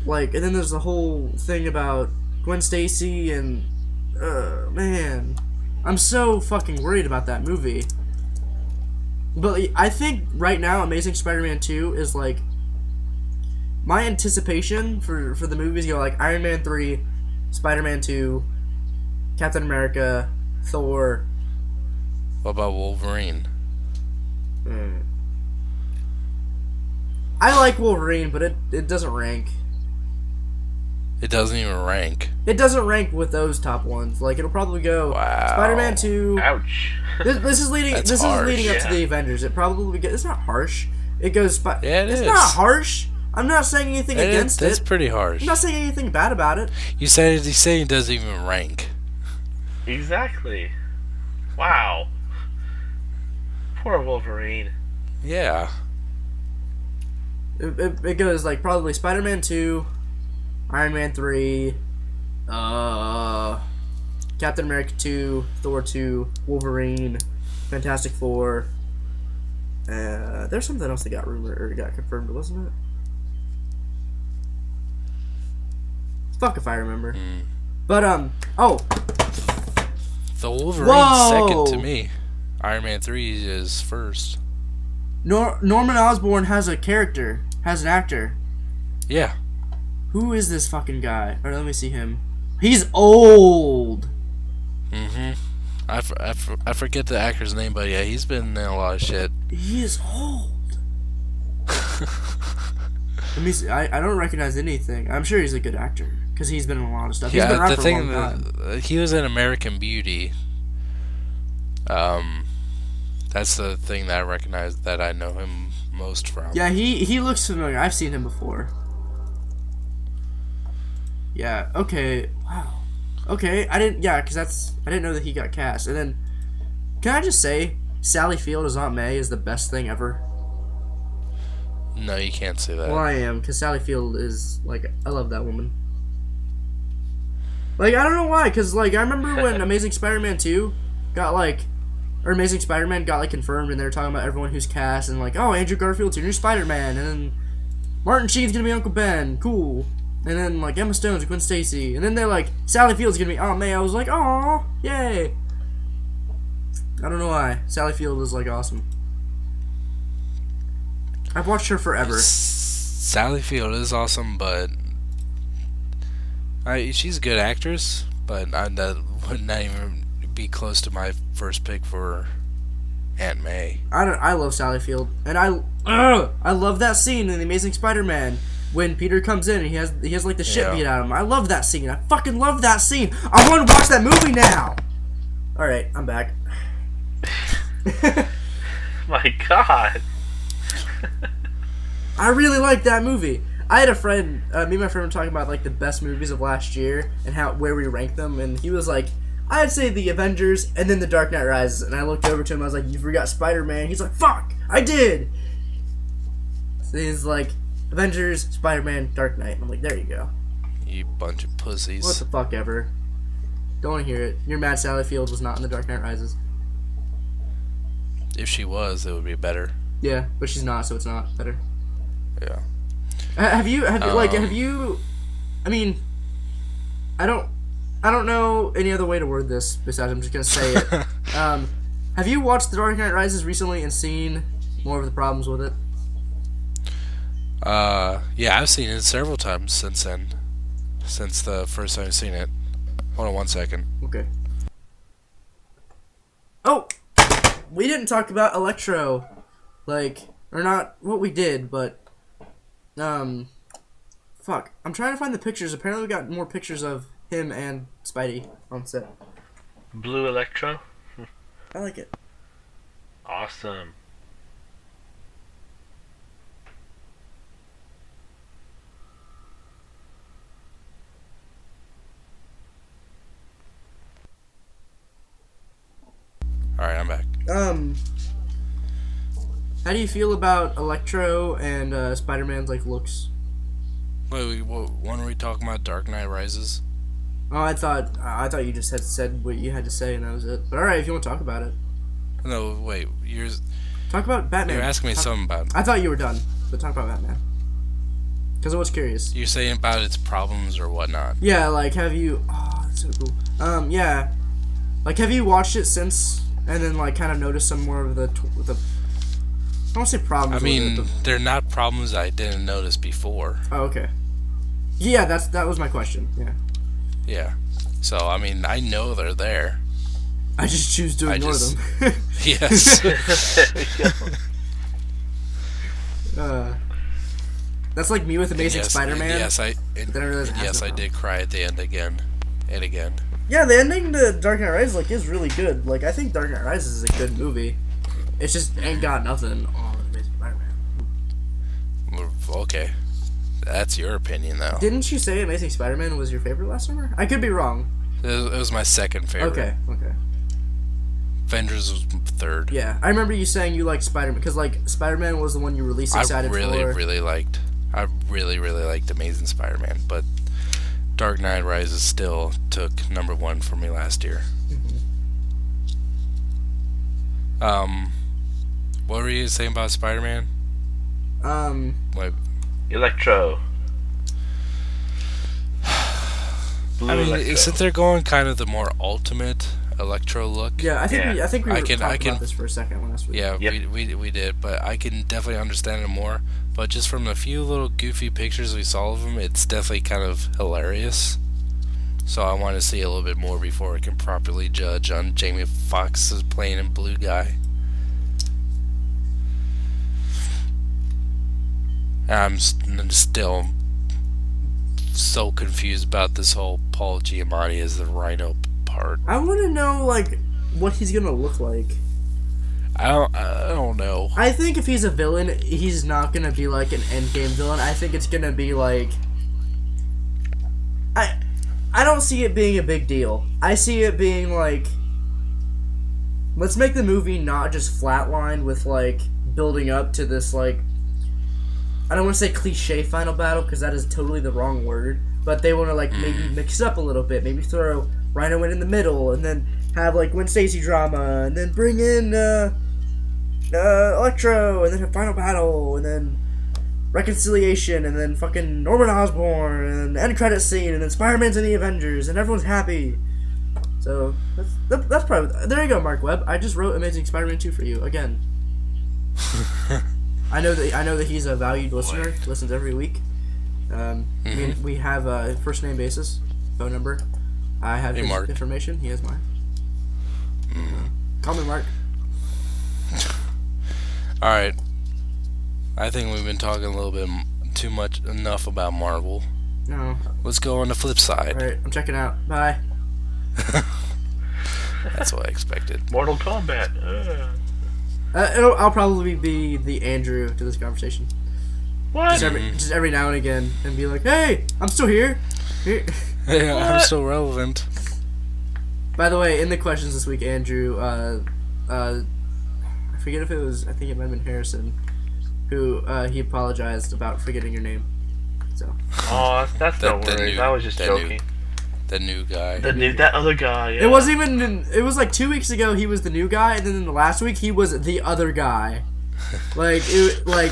like, and then there's the whole thing about Gwen Stacy, and, man. I'm so fucking worried about that movie. But I think right now, Amazing Spider-Man 2 is, like, my anticipation for the movies go, like, Iron Man 3, Spider-Man 2, Captain America, Thor. What about Wolverine? I like Wolverine, but it doesn't rank. It doesn't even rank. It doesn't rank with those top ones. Like, it'll probably go Spider-Man 2. Ouch. This is leading. This is leading up to the Avengers. It probably it's not harsh. It goes. It's not harsh. I'm not saying anything against it. It's pretty harsh. I'm not saying anything bad about it. You saying it doesn't even rank. Exactly. Wow. Poor Wolverine. Yeah. It goes like probably Spider-Man 2, Iron Man 3, Captain America 2, Thor 2, Wolverine, Fantastic Four. There's something else that got rumored or got confirmed, wasn't it? Fuck if I remember. But The Wolverine's second to me. Iron Man 3 is first. Norman Osborn has a character, has an actor. Yeah. Who is this fucking guy? Alright, let me see him. He's old. I forget the actor's name, but yeah, he's been in a lot of shit. He is old. Let me see. I don't recognize anything. I'm sure he's a good actor because he's been in a lot of stuff. He's been around for a long time. He was in American Beauty. That's the thing that I recognize, that I know him most from. Yeah, he looks familiar. I've seen him before. Yeah. Okay. Wow. Okay. I didn't know that he got cast. And then, can I just say, Sally Field as Aunt May is the best thing ever. No, you can't say that. Well, I am, because Sally Field is, like, I love that woman. Like, I don't know why, because, like, I remember when Amazing Spider-Man 2 got, like, or Amazing Spider-Man got, like, confirmed, and they were talking about everyone who's cast, and, like, oh, Andrew Garfield's your new Spider-Man, and then Martin Sheen's gonna be Uncle Ben, cool. And then, like, Emma Stone's Gwen Stacy, and then they're like, Sally Field's gonna be Aunt May. I was like, aw, yay. I don't know why. Sally Field is, like, awesome. I've watched her forever. Sally Field is awesome, but she's a good actress, but that would not even be close to my first pick for Aunt May. I love Sally Field, and I love that scene in The Amazing Spider-Man when Peter comes in and he has like the shit beat out of him. I love that scene. I fucking love that scene. I want to watch that movie now. All right, I'm back. My God. I really like that movie. I had a friend, me and my friend were talking about like the best movies of last year and where we ranked them, and he was like, I'd say The Avengers and then The Dark Knight Rises. And I looked over to him, I was like, you forgot Spider-Man. He's like, fuck, I did. So he's like, Avengers, Spider-Man, Dark Knight. I'm like, there you go. You bunch of pussies. What the fuck ever. Don't want to hear it. You're mad Sally Field was not in The Dark Knight Rises. If she was, it would be better. Yeah, but she's not, so it's not better. Yeah. Have you I mean, I don't know any other way to word this besides I'm just gonna say it. Have you watched The Dark Knight Rises recently and seen more of the problems with it? Yeah, I've seen it several times since then. Since the first time I've seen it. Hold on 1 second. Okay. Oh! We didn't talk about Electro. Like, or not what we did, but fuck. I'm trying to find the pictures. Apparently we got more pictures of him and Spidey on set. Blue Electro? I like it. Awesome. Alright, I'm back. How do you feel about Electro and Spider-Man's like looks? Wait, when were we talking about Dark Knight Rises? Oh, I thought you just had said what you had to say and that was it. But alright, if you want to talk about it. No, wait, Talk about Batman. you're asking me something about... I thought you were done, but talk about Batman. Because I was curious. You're saying about its problems or whatnot? Yeah, like, have you... Oh, that's so cool. Yeah. Like, have you watched it since, and then, like, kind of noticed some more of the... I don't say problems. I mean, they're not problems I didn't notice before. Oh, okay. Yeah, that was my question. Yeah. Yeah. So, I mean, I know they're there. I just choose to ignore them. Yes. That's like me with Amazing Spider-Man. Yes, I did cry at the end again and again. Yeah, the ending to Dark Knight Rises is really good. Like, I think Dark Knight Rises is a good movie. It's just ain't got nothing on Amazing Spider-Man. Okay. That's your opinion, though. Didn't you say Amazing Spider-Man was your favorite last summer? I could be wrong. It was my second favorite. Okay. Avengers was third. Yeah, I remember you saying you liked Spider-Man, because, like, Spider-Man was the one you were least excited for. I really liked Amazing Spider-Man, but Dark Knight Rises still took #1 for me last year. What were you saying about Spider-Man? What? Electro. Blue I mean, Electro. since they're going kind of the more ultimate Electro look. Yeah, I think we were talking about this for a second last week. Yeah, Yep. we did, but I can definitely understand it more. But just from the few little goofy pictures we saw of him, it's definitely kind of hilarious. So I want to see a little bit more before I can properly judge on Jamie Foxx's playing in Blue Guy. I'm still so confused about this whole Paul Giamatti as the Rhino part. I want to know, like, what he's gonna look like. I don't know. I think if he's a villain, he's not gonna be like an endgame villain. I think it's gonna be like... I don't see it being a big deal. I see it being like... Let's make the movie not just flatline with, like, building up to this, like... I don't want to say cliche final battle, because that is totally the wrong word. But they want to, like, maybe mix it up a little bit. Maybe throw Rhino in the middle, and then have, like, Gwen Stacy drama, and then bring in, Electro, and then a final battle, and then reconciliation, and then fucking Norman Osborn, and end credit scene, and then Spider-Man's in the Avengers, and everyone's happy. So, that's probably... There you go, Mark Webb. I just wrote Amazing Spider-Man 2 for you, again. I know that he's a valued listener, listens every week. We have a first name basis, phone number. I have his information. He has mine. Call me Mark. All right. I think we've been talking a little bit enough about Marvel. No. Let's go on the flip side. All right, I'm checking out. Bye. That's what I expected. Mortal Kombat. I'll probably be the Andrew to this conversation. What? Just every now and again, and be like, "Hey, I'm still here." Yeah, I'm still relevant. By the way, in the questions this week, Andrew, I forget if it was, I think it might have been Harrison, who he apologized about forgetting your name. So. Oh, that's no worries. I was just joking. The new guy. That other guy. Yeah. It wasn't even. It was like 2 weeks ago he was the new guy, and then in the last week he was the other guy. Like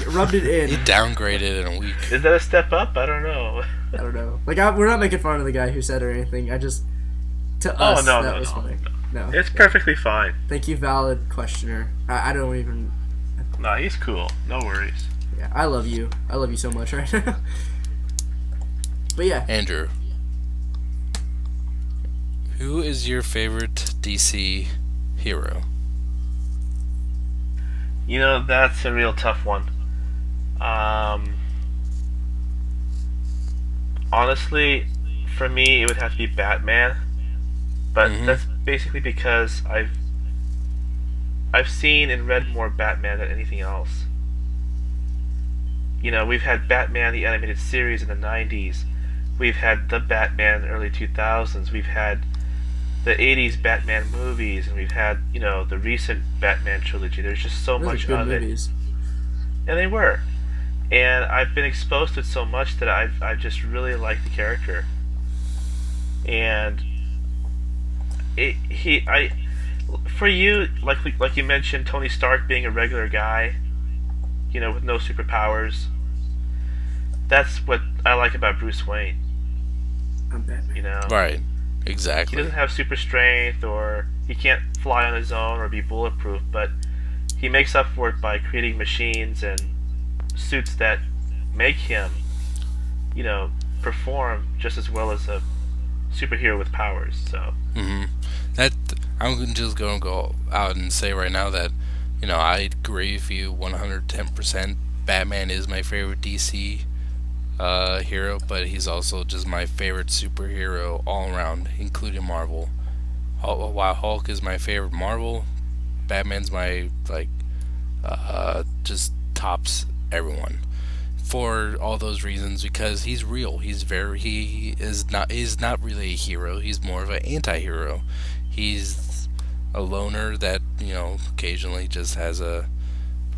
rubbed it in. He downgraded in a week. Is that a step up? I don't know. I don't know. Like we're not making fun of the guy who said or anything. I just that was funny. No, It's perfectly fine. Thank you, valid questioner. I don't even. Nah, he's cool. No worries. Yeah, I love you. I love you so much right now. But yeah, Andrew, who is your favorite DC hero? You know, that's a real tough one. Honestly, for me, it would have to be Batman. But that's basically because I've seen and read more Batman than anything else. You know, we've had Batman the animated series in the 90s. We've had the Batman in the early 2000s. We've had the 80s Batman movies, and we've had, you know, the recent Batman trilogy. There's just so much good of movies. it. And they were. And I've been exposed to it so much that I've just really liked the character. And for you, like you mentioned, Tony Stark being a regular guy, you know, with no superpowers. That's what I like about Bruce Wayne. I'm Batman. You know, Right. he Exactly. doesn't have super strength, or he can't fly on his own or be bulletproof, but he makes up for it by creating machines and suits that make him, you know, perform just as well as a superhero with powers. So That I'm just gonna go out and say right now that, you know, I agree with you 110%. Batman is my favorite DC hero, but he's also just my favorite superhero all around, including Marvel. While Hulk is my favorite Marvel, Batman's my just tops everyone for all those reasons, because he's real. He is not really a hero. He's more of an anti-hero. He's a loner that, you know, occasionally just has a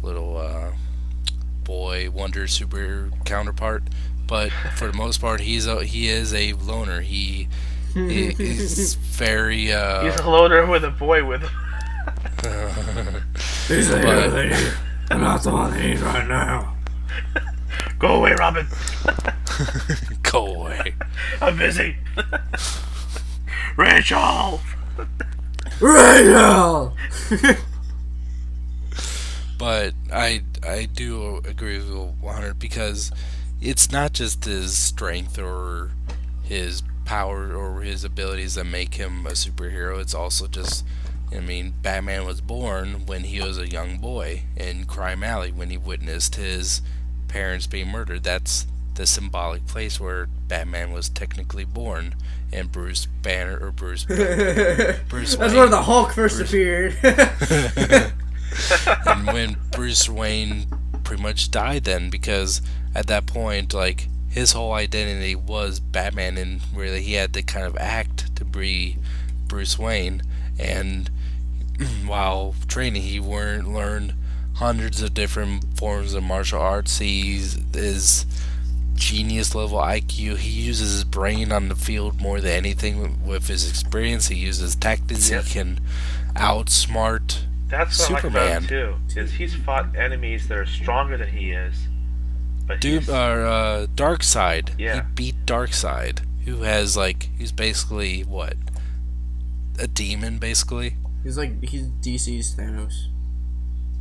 little boy wonder super counterpart, but for the most part he is a loner. He is very he's a loner with a boy with him. He's like, I'm not the one they need right now. Go away, Robin. Go away. I'm busy. Rachel. Rachel! But I do agree with you 100, because it's not just his strength or his power or his abilities that make him a superhero. It's also just, I mean, Batman was born when he was a young boy in Crime Alley when he witnessed his parents being murdered. That's the symbolic place where Batman was technically born. And Bruce Banner, or Bruce Wayne. That's where the Hulk first appeared. And when Bruce Wayne pretty much died then, because at that point, like, his whole identity was Batman, and really he had to kind of act to be Bruce Wayne. And while training, he learned hundreds of different forms of martial arts. He's genius level IQ. He uses his brain on the field more than anything. With his experience, he uses tactics. Yep. He can outsmart That's what Superman. I like about him too. Is he's fought enemies that are stronger than he is. But Darkseid. Yeah. He beat Darkseid, who has he's basically what? A demon, basically. He's DC's Thanos.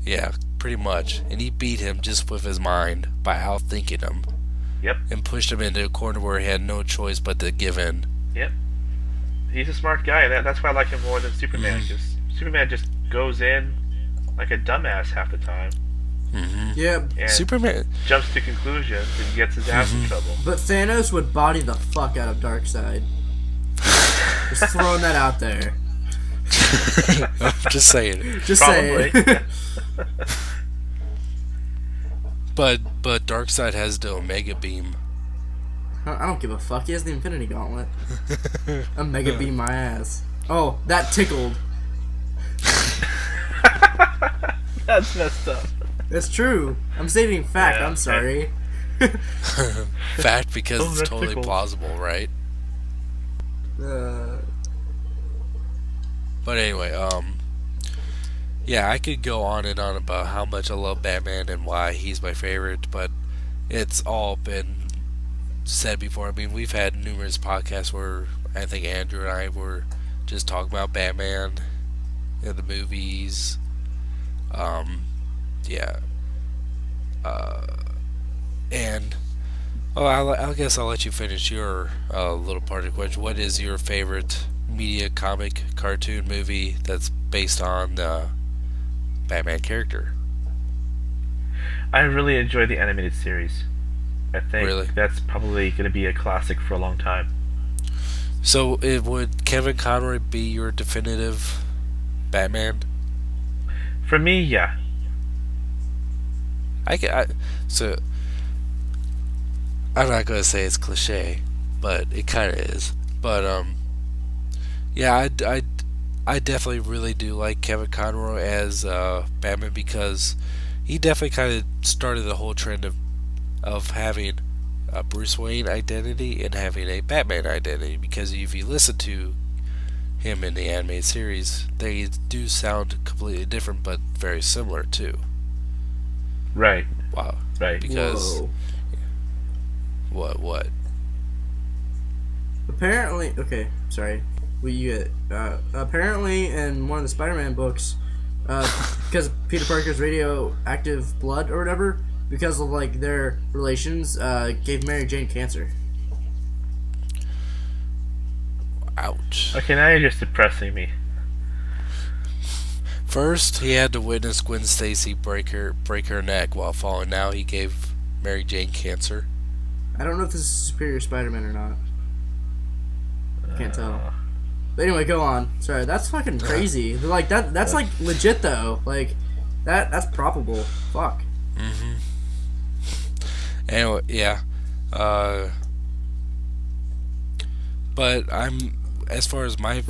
Yeah, pretty much. And he beat him just with his mind by outthinking him. Yep. And pushed him into a corner where he had no choice but to give in. Yep. He's a smart guy, and that's why I like him more than Superman, because Superman just goes in like a dumbass half the time. Yeah. And Superman jumps to conclusions and gets his ass in trouble. But Thanos would body the fuck out of Darkseid. Just throwing that out there. just saying. Just Probably. saying. But Darkseid has the Omega Beam. I don't give a fuck. He has the Infinity Gauntlet. Omega beam my ass. Oh, that tickled. That's messed up. That's true. I'm stating fact. Yeah, I'm sorry. Fact, because Oh, it's that totally tickles. plausible, right? But anyway, yeah, I could go on and on about how much I love Batman and why he's my favorite, but it's all been said before. I mean, we've had numerous podcasts where I think Andrew and I were just talking about Batman and the movies. Yeah. And I guess I'll let you finish your little part of the question. What is your favorite media, comic, cartoon, movie that's based on the Batman character? I really enjoy the animated series. I think Really? that's probably going to be a classic for a long time. So, would Kevin Conroy be your definitive Batman? For me, yeah. So I'm not gonna say it's cliche, but it kind of is. But yeah, I definitely really do like Kevin Conroy as Batman because he definitely kind of started the whole trend of having a Bruce Wayne identity and having a Batman identity. Because if you listen to him in the animated series, they do sound completely different, but very similar too. Right. Wow. Right. Because what? Apparently, okay, sorry. Apparently in one of the Spider-Man books, because Peter Parker's radioactive blood or whatever, because of like their relations, gave Mary Jane cancer. Ouch. Okay, now you're just depressing me. First, he had to witness Gwen Stacy break her neck while falling. Now he gave Mary Jane cancer. I don't know if this is Superior Spider-Man or not. Can't tell. But anyway, go on. Sorry, that's fucking crazy. Like that's like legit though. Like that's probable. Fuck. Mhm. Anyway, yeah. But as far as my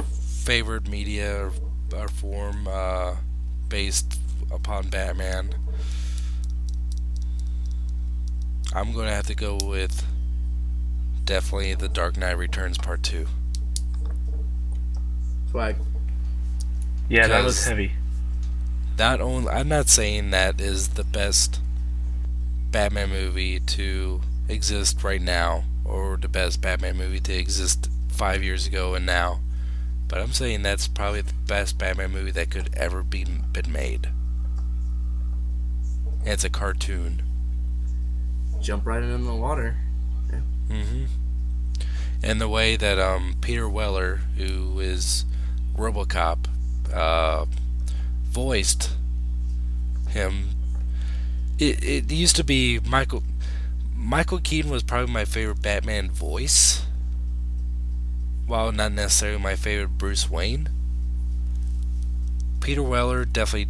favorite media or form based upon Batman, I'm gonna have to go with definitely The Dark Knight Returns Part 2. Swag. Yeah, that was heavy. I'm not saying that is the best Batman movie to exist right now, or the best Batman movie to exist 5 years ago and now, but I'm saying that's probably the best Batman movie that could ever been made. And it's a cartoon. Jump right into the water. Yeah. Mhm. And the way that Peter Weller, who is RoboCop, voiced him. It used to be Michael Keaton was probably my favorite Batman voice, while not necessarily my favorite Bruce Wayne. Peter Weller definitely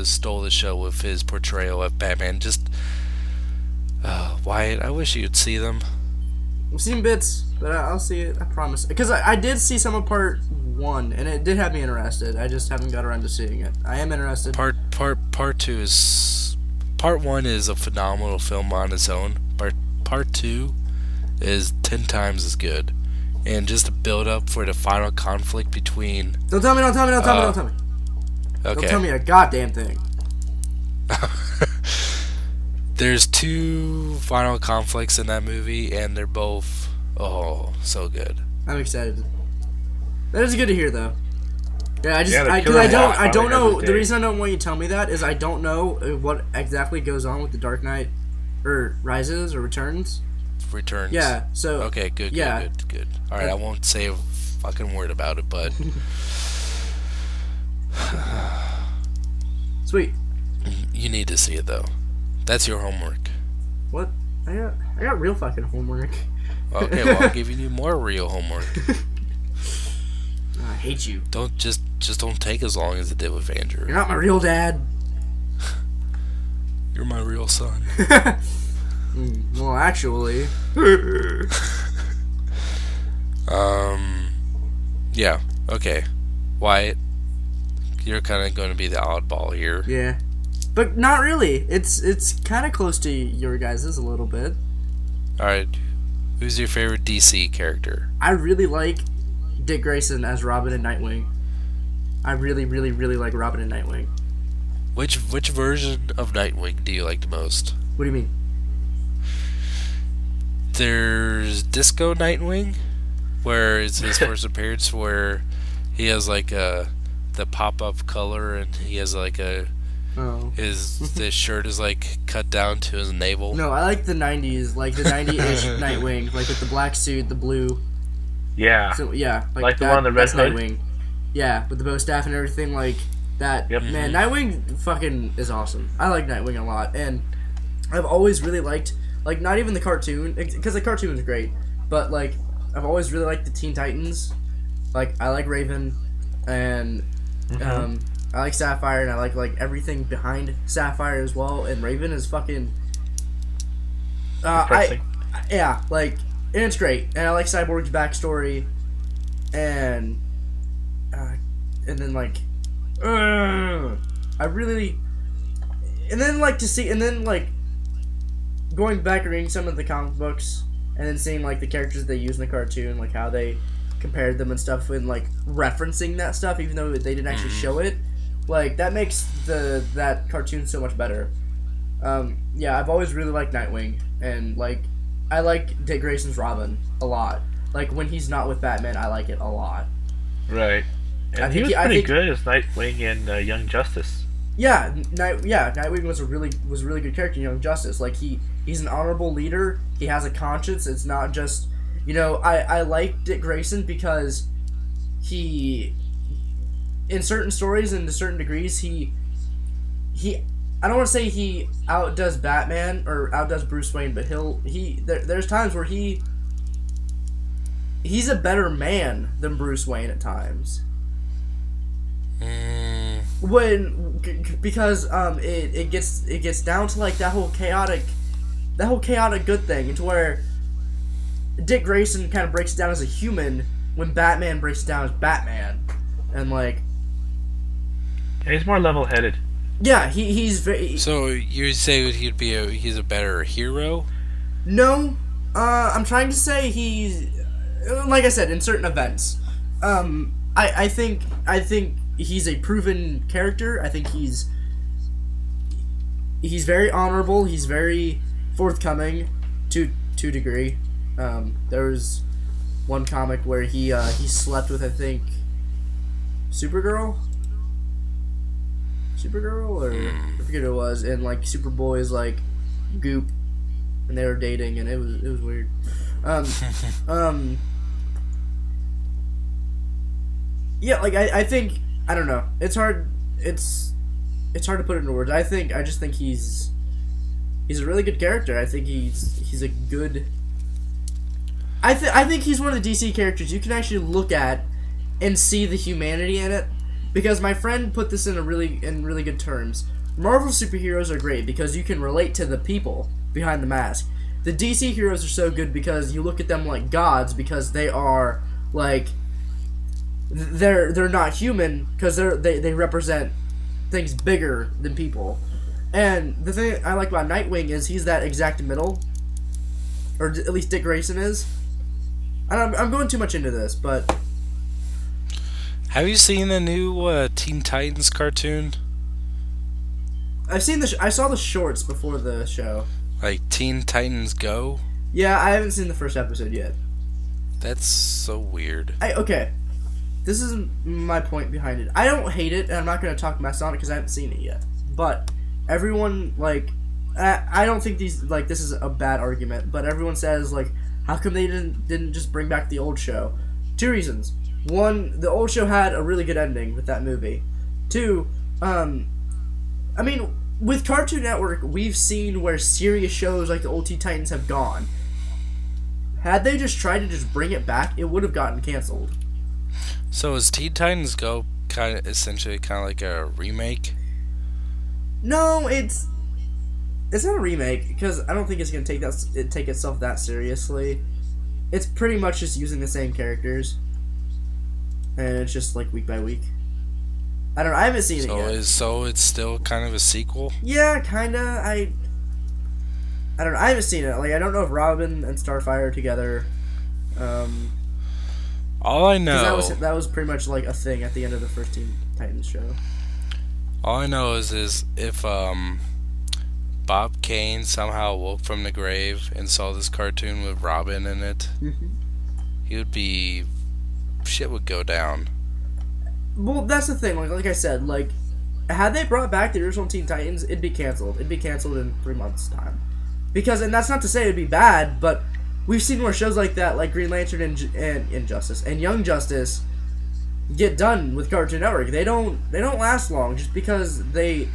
stole the show with his portrayal of Batman. Just Wyatt, I wish you'd see them. I've seen bits, but I'll see it. I promise. Because I did see some of part 1, and it did have me interested. I just haven't got around to seeing it. I am interested. Part 2 is Part 1 is a phenomenal film on its own. Part 2 is 10 times as good, and just to build up for the final conflict between. Don't tell me. Okay. Don't tell me a goddamn thing. There's 2 final conflicts in that movie, and they're both so good. I'm excited. That is good to hear, though. Yeah, I don't know. The reason I don't want you to tell me that is I don't know what exactly goes on with the Dark Knight, or Rises or Returns. Returns. Yeah. So. Okay. Good. Yeah. Good. All right. I won't say a fucking word about it, but. Sweet. You need to see it though. That's your homework. What? I got real fucking homework. Okay, well I'm giving you more real homework. I hate you. Don't just don't take as long as it did with Andrew. You're not my real dad. You're my real son. Well, actually. Yeah. Okay. Wyatt, you're kind of going to be the oddball here. Yeah. But not really. It's kind of close to your guys's a little bit. All right. Who's your favorite DC character? I really like Dick Grayson as Robin and Nightwing. I really, really, really like Robin and Nightwing. Which version of Nightwing do you like the most? What do you mean? There's Disco Nightwing, where it's his first appearance, where he has like the pop-up color, and he has like his shirt is like cut down to his navel. No, I like the 90s, like the 90-ish Nightwing, like with the black suit, the blue. Yeah. So yeah, like the one on the red hood. Nightwing. Yeah, with the bow staff and everything like that. Yep. Man, Nightwing fucking is awesome. I like Nightwing a lot, and I've always really liked, like, not even the cartoon, because the cartoon is great, but like I've always really liked the Teen Titans. Like I like Raven, and I like Sapphire, and I like everything behind Sapphire as well. And Raven is fucking. Yeah, like, and it's great, and I like Cyborg's backstory, and then like, I really, and then like to see, and then like, going back and reading some of the comic books, and then seeing like the characters they use in the cartoon, like how they compared them and stuff, and like referencing that stuff, even though they didn't actually show it, like that makes that cartoon so much better. Yeah, I've always really liked Nightwing, and like I like Dick Grayson's Robin a lot. Like when he's not with Batman, I like it a lot. Right, and he was pretty good as Nightwing in Young Justice. Yeah, Nightwing was a really good character in Young Justice. Like he's an honorable leader. He has a conscience. It's not just, you know, I like Dick Grayson because he, in certain stories and to certain degrees, he I don't want to say he outdoes Batman or outdoes Bruce Wayne, but there's times where he's a better man than Bruce Wayne at times. Because it gets down to like that whole chaotic good thing, to where Dick Grayson kind of breaks it down as a human when Batman breaks it down as Batman, and like, yeah, he's more level-headed. Yeah, he's very. So you say he's a better hero? No, I'm trying to say he's, like I said, in certain events. I think he's a proven character. I think he's very honorable. He's very forthcoming to a degree. There was one comic where he slept with, I think, Supergirl, or I forget who it was, and like Superboy's like Goop, and they were dating, and it was weird. Yeah, like I think, I don't know. It's hard to put it into words. I just think he's a really good character. I think he's a good. I think he's one of the DC characters you can actually look at and see the humanity in it. Because my friend put this in really good terms. Marvel superheroes are great because you can relate to the people behind the mask. The DC heroes are so good because you look at them like gods, because they are like, they're not human, because they represent things bigger than people. And the thing I like about Nightwing is he's that exact middle, or at least Dick Grayson is. I'm going too much into this, but. Have you seen the new Teen Titans cartoon? I've seen I saw the shorts before the show. Like Teen Titans Go? Yeah, I haven't seen the first episode yet. That's so weird. Okay. This is my point behind it. I don't hate it, and I'm not going to talk mess on it because I haven't seen it yet. But everyone, like, I don't think this is a bad argument, but everyone says, like, how come they didn't just bring back the old show? Two reasons. One, the old show had a really good ending with that movie. Two, I mean, with Cartoon Network, we've seen where serious shows like the old Teen Titans have gone. Had they just tried to just bring it back, it would have gotten canceled. So is Teen Titans Go essentially kind of like a remake? No, it's not a remake, because I don't think it's gonna take itself that seriously. It's pretty much just using the same characters. And it's just like week by week. I don't know. I haven't seen it yet. So it's still kind of a sequel? Yeah, kinda. I don't know. I haven't seen it. Like, I don't know if Robin and Starfire are together. All I know, that was pretty much like a thing at the end of the first Teen Titans show. All I know is if Bob Kane somehow woke from the grave and saw this cartoon with Robin in it, he would be. Shit would go down. Well, that's the thing. Like I said, like, had they brought back the original Teen Titans, it'd be canceled. It'd be canceled in 3 months' time. Because, and that's not to say it'd be bad, but we've seen more shows like that, like Green Lantern and Injustice and Young Justice, get done with Cartoon Network. They don't last long just because they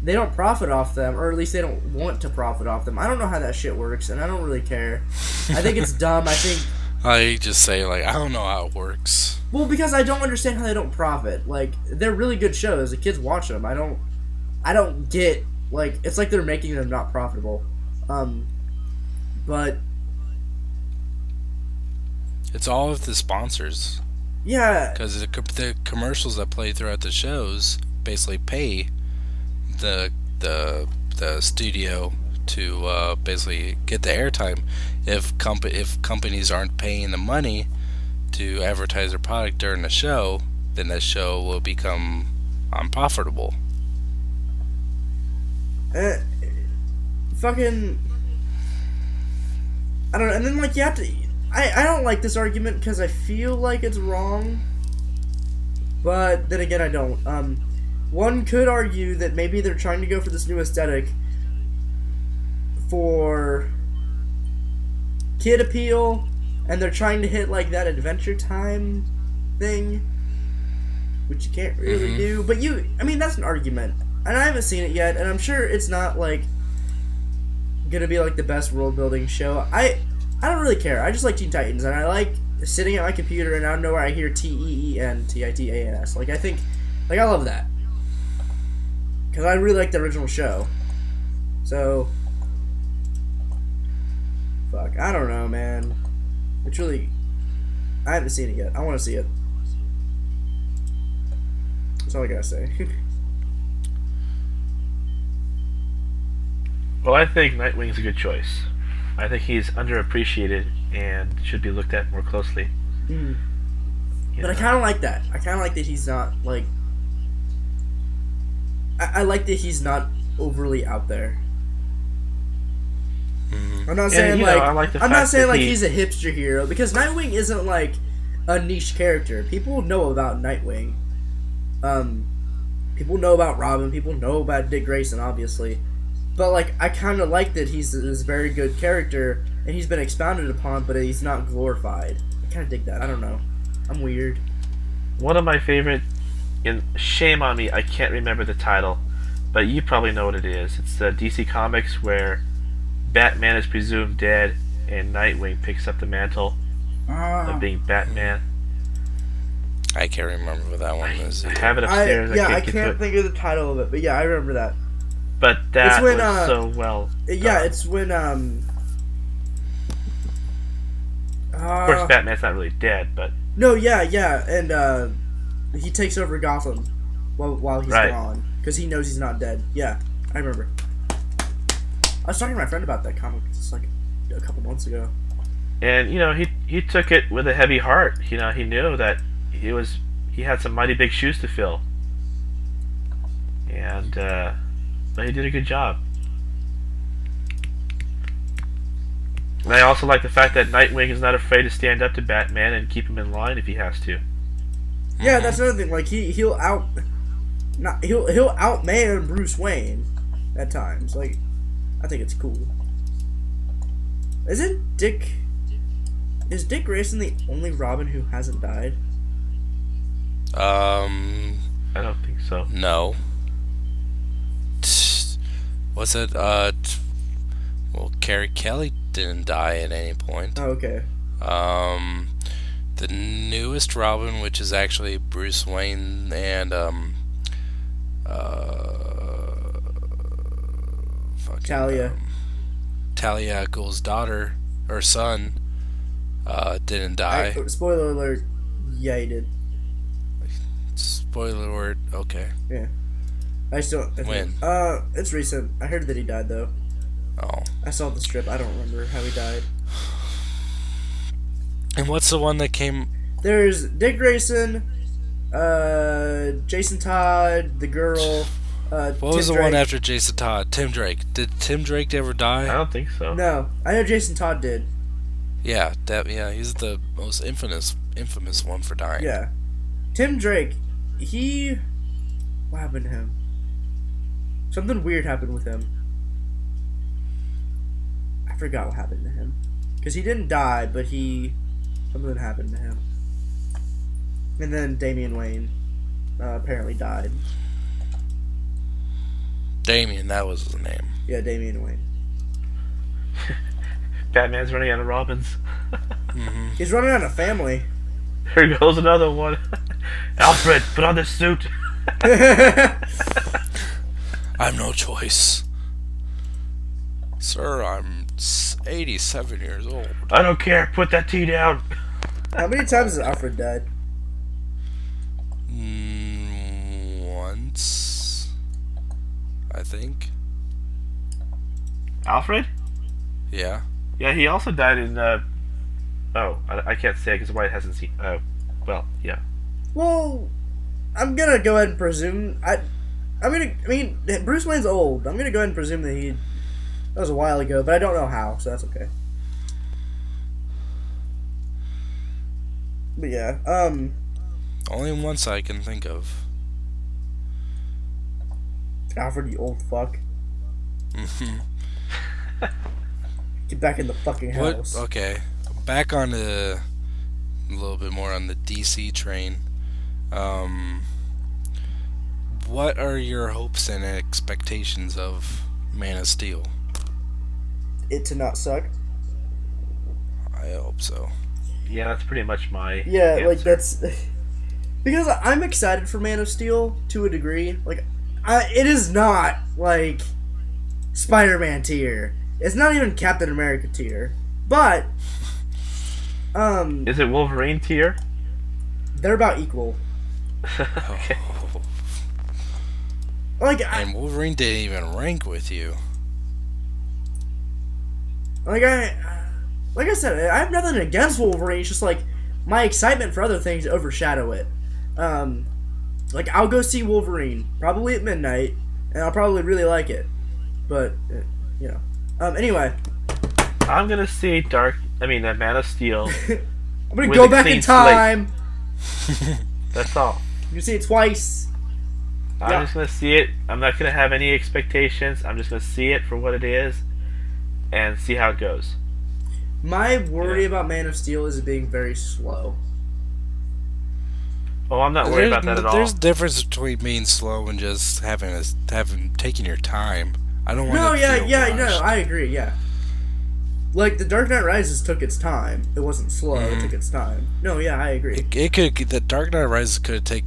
don't profit off them, or at least they don't want to profit off them. I don't know how that shit works, and I don't really care. I think it's dumb. I think I just say, like, I don't know how it works. Well, because I don't understand how they don't profit. Like, they're really good shows. The kids watch them. I don't get, like, it's like they're making them not profitable. But It's all of the sponsors. yeah, Because the commercials that play throughout the shows basically pay the studio to basically get the airtime. If companies aren't paying the money to advertise their product during the show, then the show will become unprofitable. fucking, I don't know. And then, like, you have to, I don't like this argument because I feel like it's wrong, but then again, I don't. One could argue that maybe they're trying to go for this new aesthetic for kid appeal, and they're trying to hit, like, that Adventure Time thing, which you can't really do. But I mean, that's an argument, and I haven't seen it yet, and I'm sure it's not, like, gonna be, like, the best world-building show. I don't really care. I just like Teen Titans, and I like sitting at my computer and out of nowhere I hear TEEN, Like, I think, like, I love that. Because I really like the original show. So, fuck, I don't know, man. It's really, I haven't seen it yet. I want to see it. That's all I gotta say. Well, I think Nightwing's a good choice. I think he's underappreciated and should be looked at more closely. Mm. You But I know? kind of like that. I kind of like that he's not, like, I like that he's not overly out there. I'm not saying, you know, I like the I'm not fact saying that like he- he's a hipster hero, because Nightwing isn't like a niche character. People know about Nightwing. People know about Robin. People know about Dick Grayson, obviously. But, like, I kind of like that he's this very good character, and he's been expounded upon, but he's not glorified. I kind of dig that. I don't know. I'm weird. One of my favorite, and shame on me, I can't remember the title, but you probably know what it is. It's the DC Comics where Batman is presumed dead, and Nightwing picks up the mantle of being Batman. I can't remember what that one is. I have it upstairs. I can't get to can't it. think of the title of it, but yeah, I remember that. But that It's when, was so well. Yeah, done. it's when Of course, Batman's not really dead, but No, yeah, and he takes over Gotham while he's Right. gone because he knows he's not dead. Yeah, I remember. I was talking to my friend about that comic just like a couple months ago. and you know he took it with a heavy heart. You know, he knew that he had some mighty big shoes to fill, and but he did a good job. And I also like the fact that Nightwing is not afraid to stand up to Batman and keep him in line if he has to. Yeah, that's another thing. Like he'll outman Bruce Wayne at times. Like, I think it's cool. Is Dick Grayson the only Robin who hasn't died? I don't think so. No. What's it? Well, Carrie Kelly didn't die at any point. Oh, okay. The newest Robin, which is actually Bruce Wayne and Talia. Talia al Ghul's daughter or son, didn't die. Spoiler alert. Yeah, he did. Spoiler alert. Okay. Yeah. I still. When? It's recent. I heard that he died though. Oh. I saw the strip. I don't remember how he died. And what's the one that came? There's Dick Grayson, Jason Todd, the girl. What Tim was the Drake. one after Jason Todd? Tim Drake. Did Tim Drake ever I die? don't think so. No, I know Jason Todd did. Yeah, he's the most infamous one for dying. Yeah, Tim Drake. What happened to him? Something weird happened with him. I forgot what happened to him. Because he didn't die, but something happened to him. And then Damian Wayne apparently died. Damien, that was his name. Yeah, Damian Wayne. Batman's running out of Robins. Mm-hmm. He's running out of family. Here goes another one. Alfred, put on this suit. I've no choice. Sir, I'm 87 years old. I don't care. Put that tea down. How many times has Alfred died? Once, I think. Alfred? Yeah. Yeah, he also died in. I can't say because White hasn't seen. Well, yeah. Well, I'm gonna go ahead and presume. I mean, Bruce Wayne's old. I'm gonna go ahead and presume that that was a while ago, but I don't know how, so that's okay. But yeah, Only once I can think of. Alfred, you old fuck. Get back in the fucking house. Okay, back on a little bit more on the DC train. What are your hopes and expectations of Man of Steel? It to not suck. I hope so. Yeah, that's pretty much my. Yeah, answer. like that's because I'm excited for Man of Steel to a degree. Like, it is not like Spider-Man tier. It's not even Captain America tier. But Is it Wolverine tier? they're about equal. Okay. Like And Wolverine didn't even rank with you. like I said, I have nothing against Wolverine. It's just like my excitement for other things overshadow it. Like I'll go see Wolverine probably at midnight, and I'll probably really like it. But you know, anyway, I'm gonna see Man of Steel. I'm gonna With go a back in clean time. That's all. You see it twice. I'm just gonna see it. I'm not gonna have any expectations. I'm just gonna see it for what it is, and see how it goes. My worry about Man of Steel is it being very slow. Oh, I'm not worried about that at all. There's a difference between being slow and just taking your time. I don't want No, to yeah, feel no, rushed. I agree, yeah. Like The Dark Knight Rises took its time. It wasn't slow. It took its time. No, yeah, I agree. The Dark Knight Rises could take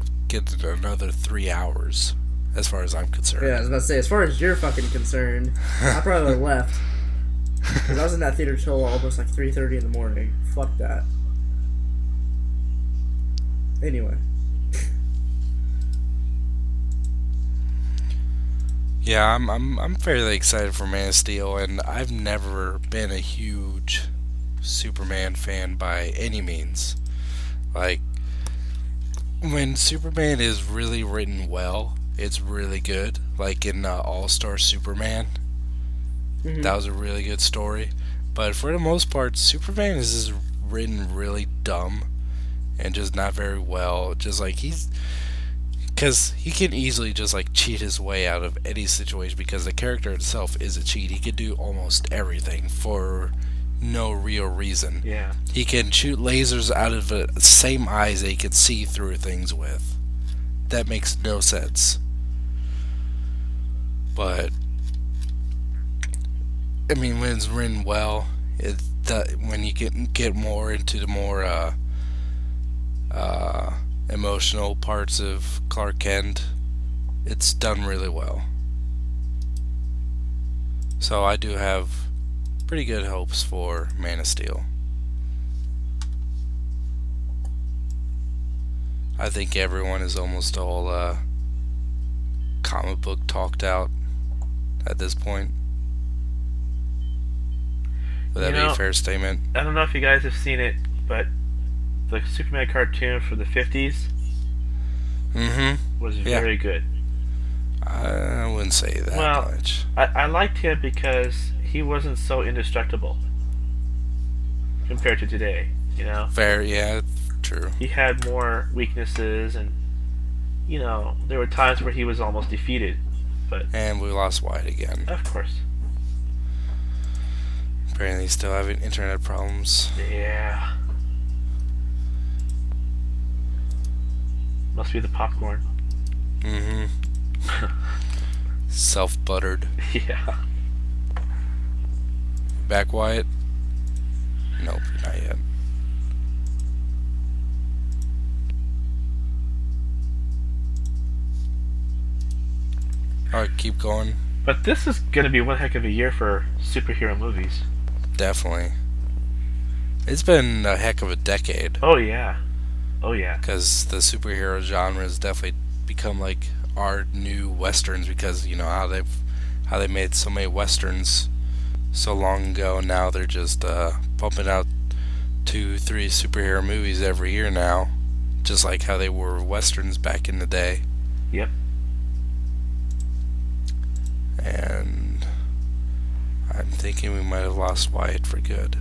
another 3 hours, as far as I'm concerned. Yeah, I was about to say, as far as you're fucking concerned, I probably would have left. Because I was in that theater till almost like 3:30 in the morning. Fuck that. Anyway. Yeah, I'm fairly excited for Man of Steel, and I've never been a huge Superman fan by any means. Like, when Superman is really written well, it's really good. Like in All-Star Superman, that was a really good story. But for the most part, Superman is just written really dumb and just not very well. Just like because he can easily just like cheat his way out of any situation because the character itself is a cheat. He can do almost everything for no real reason. Yeah. He can shoot lasers out of the same eyes that he can see through things with. That makes no sense. But I mean, when it's written well, when you get more into the more emotional parts of Clark Kent, it's done really well. So I do have pretty good hopes for Man of Steel. I think everyone is almost all comic book talked out at this point. Would that be a fair statement? I don't know if you guys have seen it, but the Superman cartoon for the 50s was very good. I wouldn't say that much. I liked him because he wasn't so indestructible compared to today, you know? Fair, yeah, true. He had more weaknesses, and, you know, there were times where he was almost defeated. But And we lost Wyatt again. of course. Apparently still having internet problems. Yeah. Must be the popcorn. Self-buttered. Yeah. Back, Wyatt? Nope, not yet. Alright, keep going. But this is going to be one heck of a year for superhero movies. Definitely. It's been a heck of a decade. Oh yeah. Oh yeah. Because the superhero genre has definitely become like our new westerns, because you know how they made so many westerns so long ago, and now they're just pumping out 2-3 superhero movies every year now, just like how they were westerns back in the day. Yep. And I'm thinking we might have lost Wyatt for good.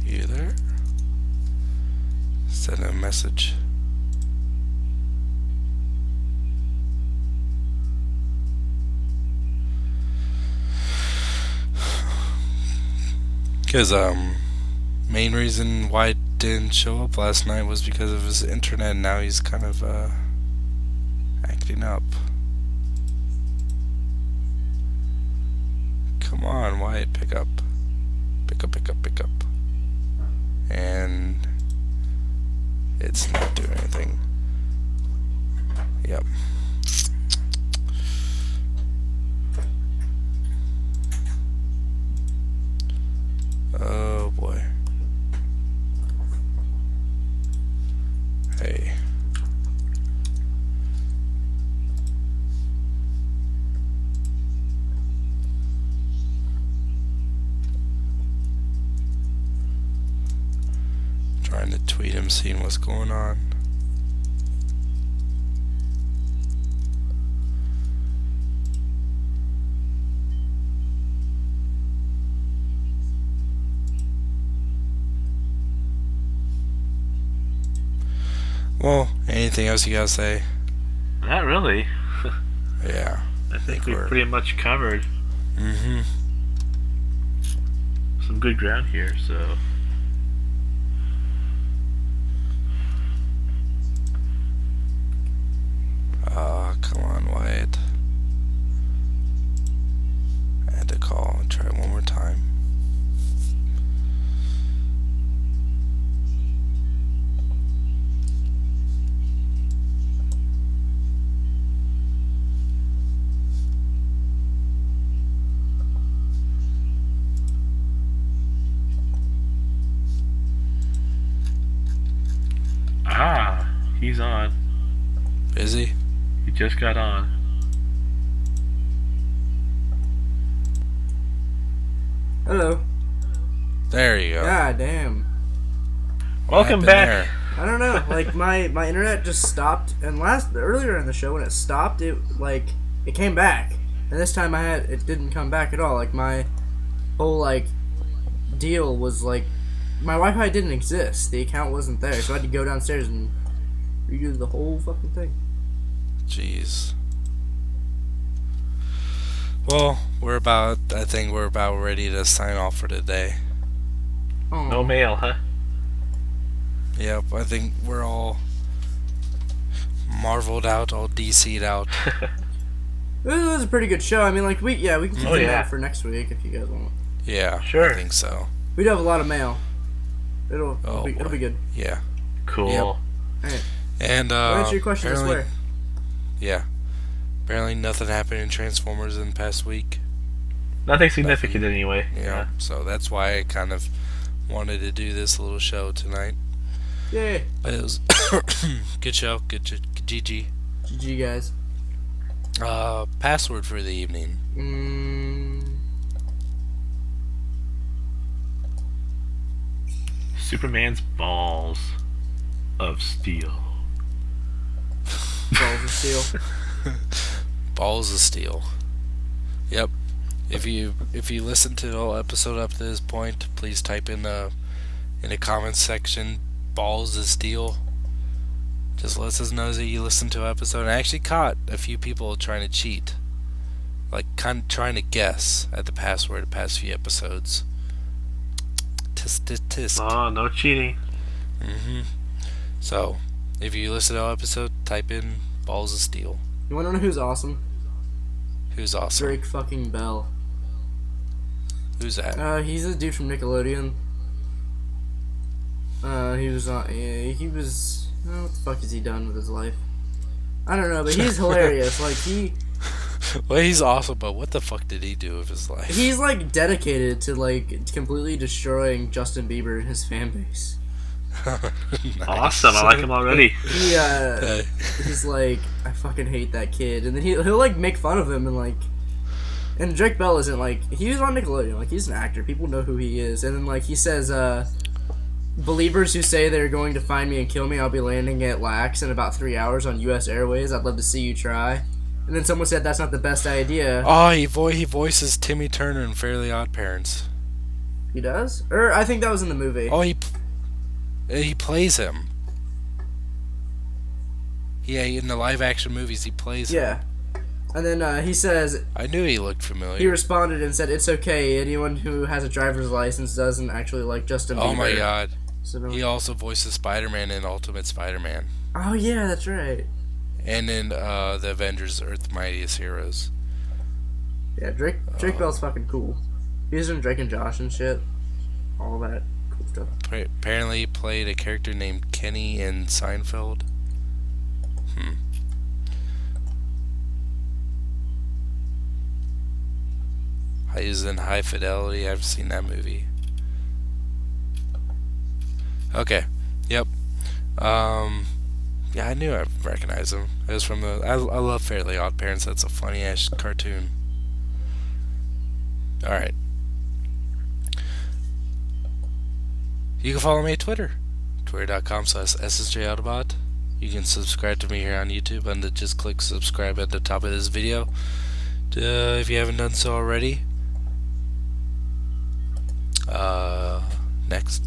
You there? Send a message. Because main reason Wyatt didn't show up last night was because of his internet, and now he's kind of acting up. Come on, Wyatt, pick up. Pick up, pick up, pick up. And it's not doing anything. Yep. Oh boy. Hey. Trying to tweet him, seeing what's going on. Well, anything else you gotta say? Not really. Yeah. I think we've pretty much covered some good ground here, so. Come on, Wyatt. I had to call and try one more time. Ah, he's on. Is he? He just got on. Hello. There you go. God damn. Welcome back. There? I don't know. Like my internet just stopped, and earlier in the show when it stopped, it came back, and this time it didn't come back at all. Like my whole deal was like my Wi-Fi didn't exist. The account wasn't there, so I had to go downstairs and redo the whole fucking thing. Jeez. Well, I think we're about ready to sign off for today. Oh. No mail, huh? Yep, I think we're all marveled out, all DC'd out. It was a pretty good show. I mean, we can keep that for next week if you guys want. Yeah, sure. I think so. We do have a lot of mail. It'll be good. Yeah. Cool. Yep. All right. And I'll answer your question, I swear. Yeah. Apparently nothing happened in Transformers in the past week. Nothing significant anyway. Yeah. So that's why I kind of wanted to do this little show tonight. Yay. But it was good show. Good GG. GG, guys. Password for the evening. Superman's balls of steel. Balls of steel. Balls of steel. Yep. If you listen to the whole episode up to this point, please type in the comments section balls of steel. Just lets us know that you listened to an episode. I actually caught a few people trying to cheat, kind of trying to guess at the password the past few episodes. Tisk. Oh, no cheating. So, if you listen to the whole episode, type in balls of steel. You wanna know who's awesome? Who's awesome? Drake fucking Bell. Who's that? He's a dude from Nickelodeon. He was on. He was. What the fuck has he done with his life? I don't know, but he's hilarious. Like Well, he's awesome, but what the fuck did he do with his life? he's like dedicated to like completely destroying Justin Bieber and his fan base. Nice. Awesome, I like him already. He's like, I fucking hate that kid, and then he'll like make fun of him and like. And Drake Bell isn't like, he was on Nickelodeon, like he's an actor, people know who he is, and then like he says, believers who say they're going to find me and kill me, I'll be landing at LAX in about 3 hours on US Airways, I'd love to see you try. And then someone said that's not the best idea. Oh, he voices Timmy Turner in Fairly Odd Parents. He does? Or I think that was in the movie. Oh, he plays him. Yeah, in the live action movies he plays him. Yeah. And then he says... I knew he looked familiar. He responded and said, it's okay, anyone who has a driver's license doesn't actually like Justin Bieber. Oh my god. So he also voices Spider-Man in Ultimate Spider-Man. Oh yeah, that's right. And in the Avengers Earth's Mightiest Heroes. Yeah, Drake Bell's fucking cool. He's in Drake and Josh and shit. All that cool stuff. Apparently he played a character named Kenny in Seinfeld. He's in High Fidelity. I've seen that movie. Okay. Yep. Yeah, I knew I recognized him. It was from the... I love Fairly Odd Parents. That's a funny-ass cartoon. Alright. You can follow me at Twitter. Twitter.com/SSJAutobot. You can subscribe to me here on YouTube and just click subscribe at the top of this video. If you haven't done so already. Next.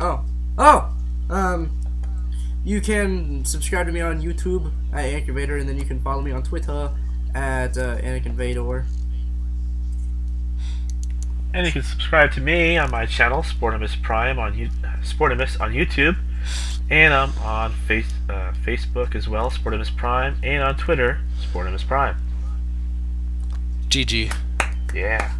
You can subscribe to me on YouTube at Anakin Vader, and then you can follow me on Twitter at Anakin Vader. And you can subscribe to me on my channel, Sportimus Prime on Sportimus on YouTube, and I'm on Facebook as well, Sportimus Prime, and on Twitter, Sportimus Prime. GG. Yeah.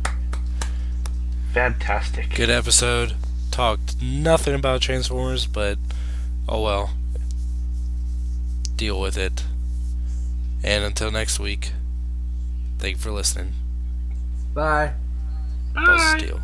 Fantastic. Good episode. Talked nothing about Transformers, but oh well. Deal with it. And until next week, thank you for listening. Bye. Bye. Buzz Steel.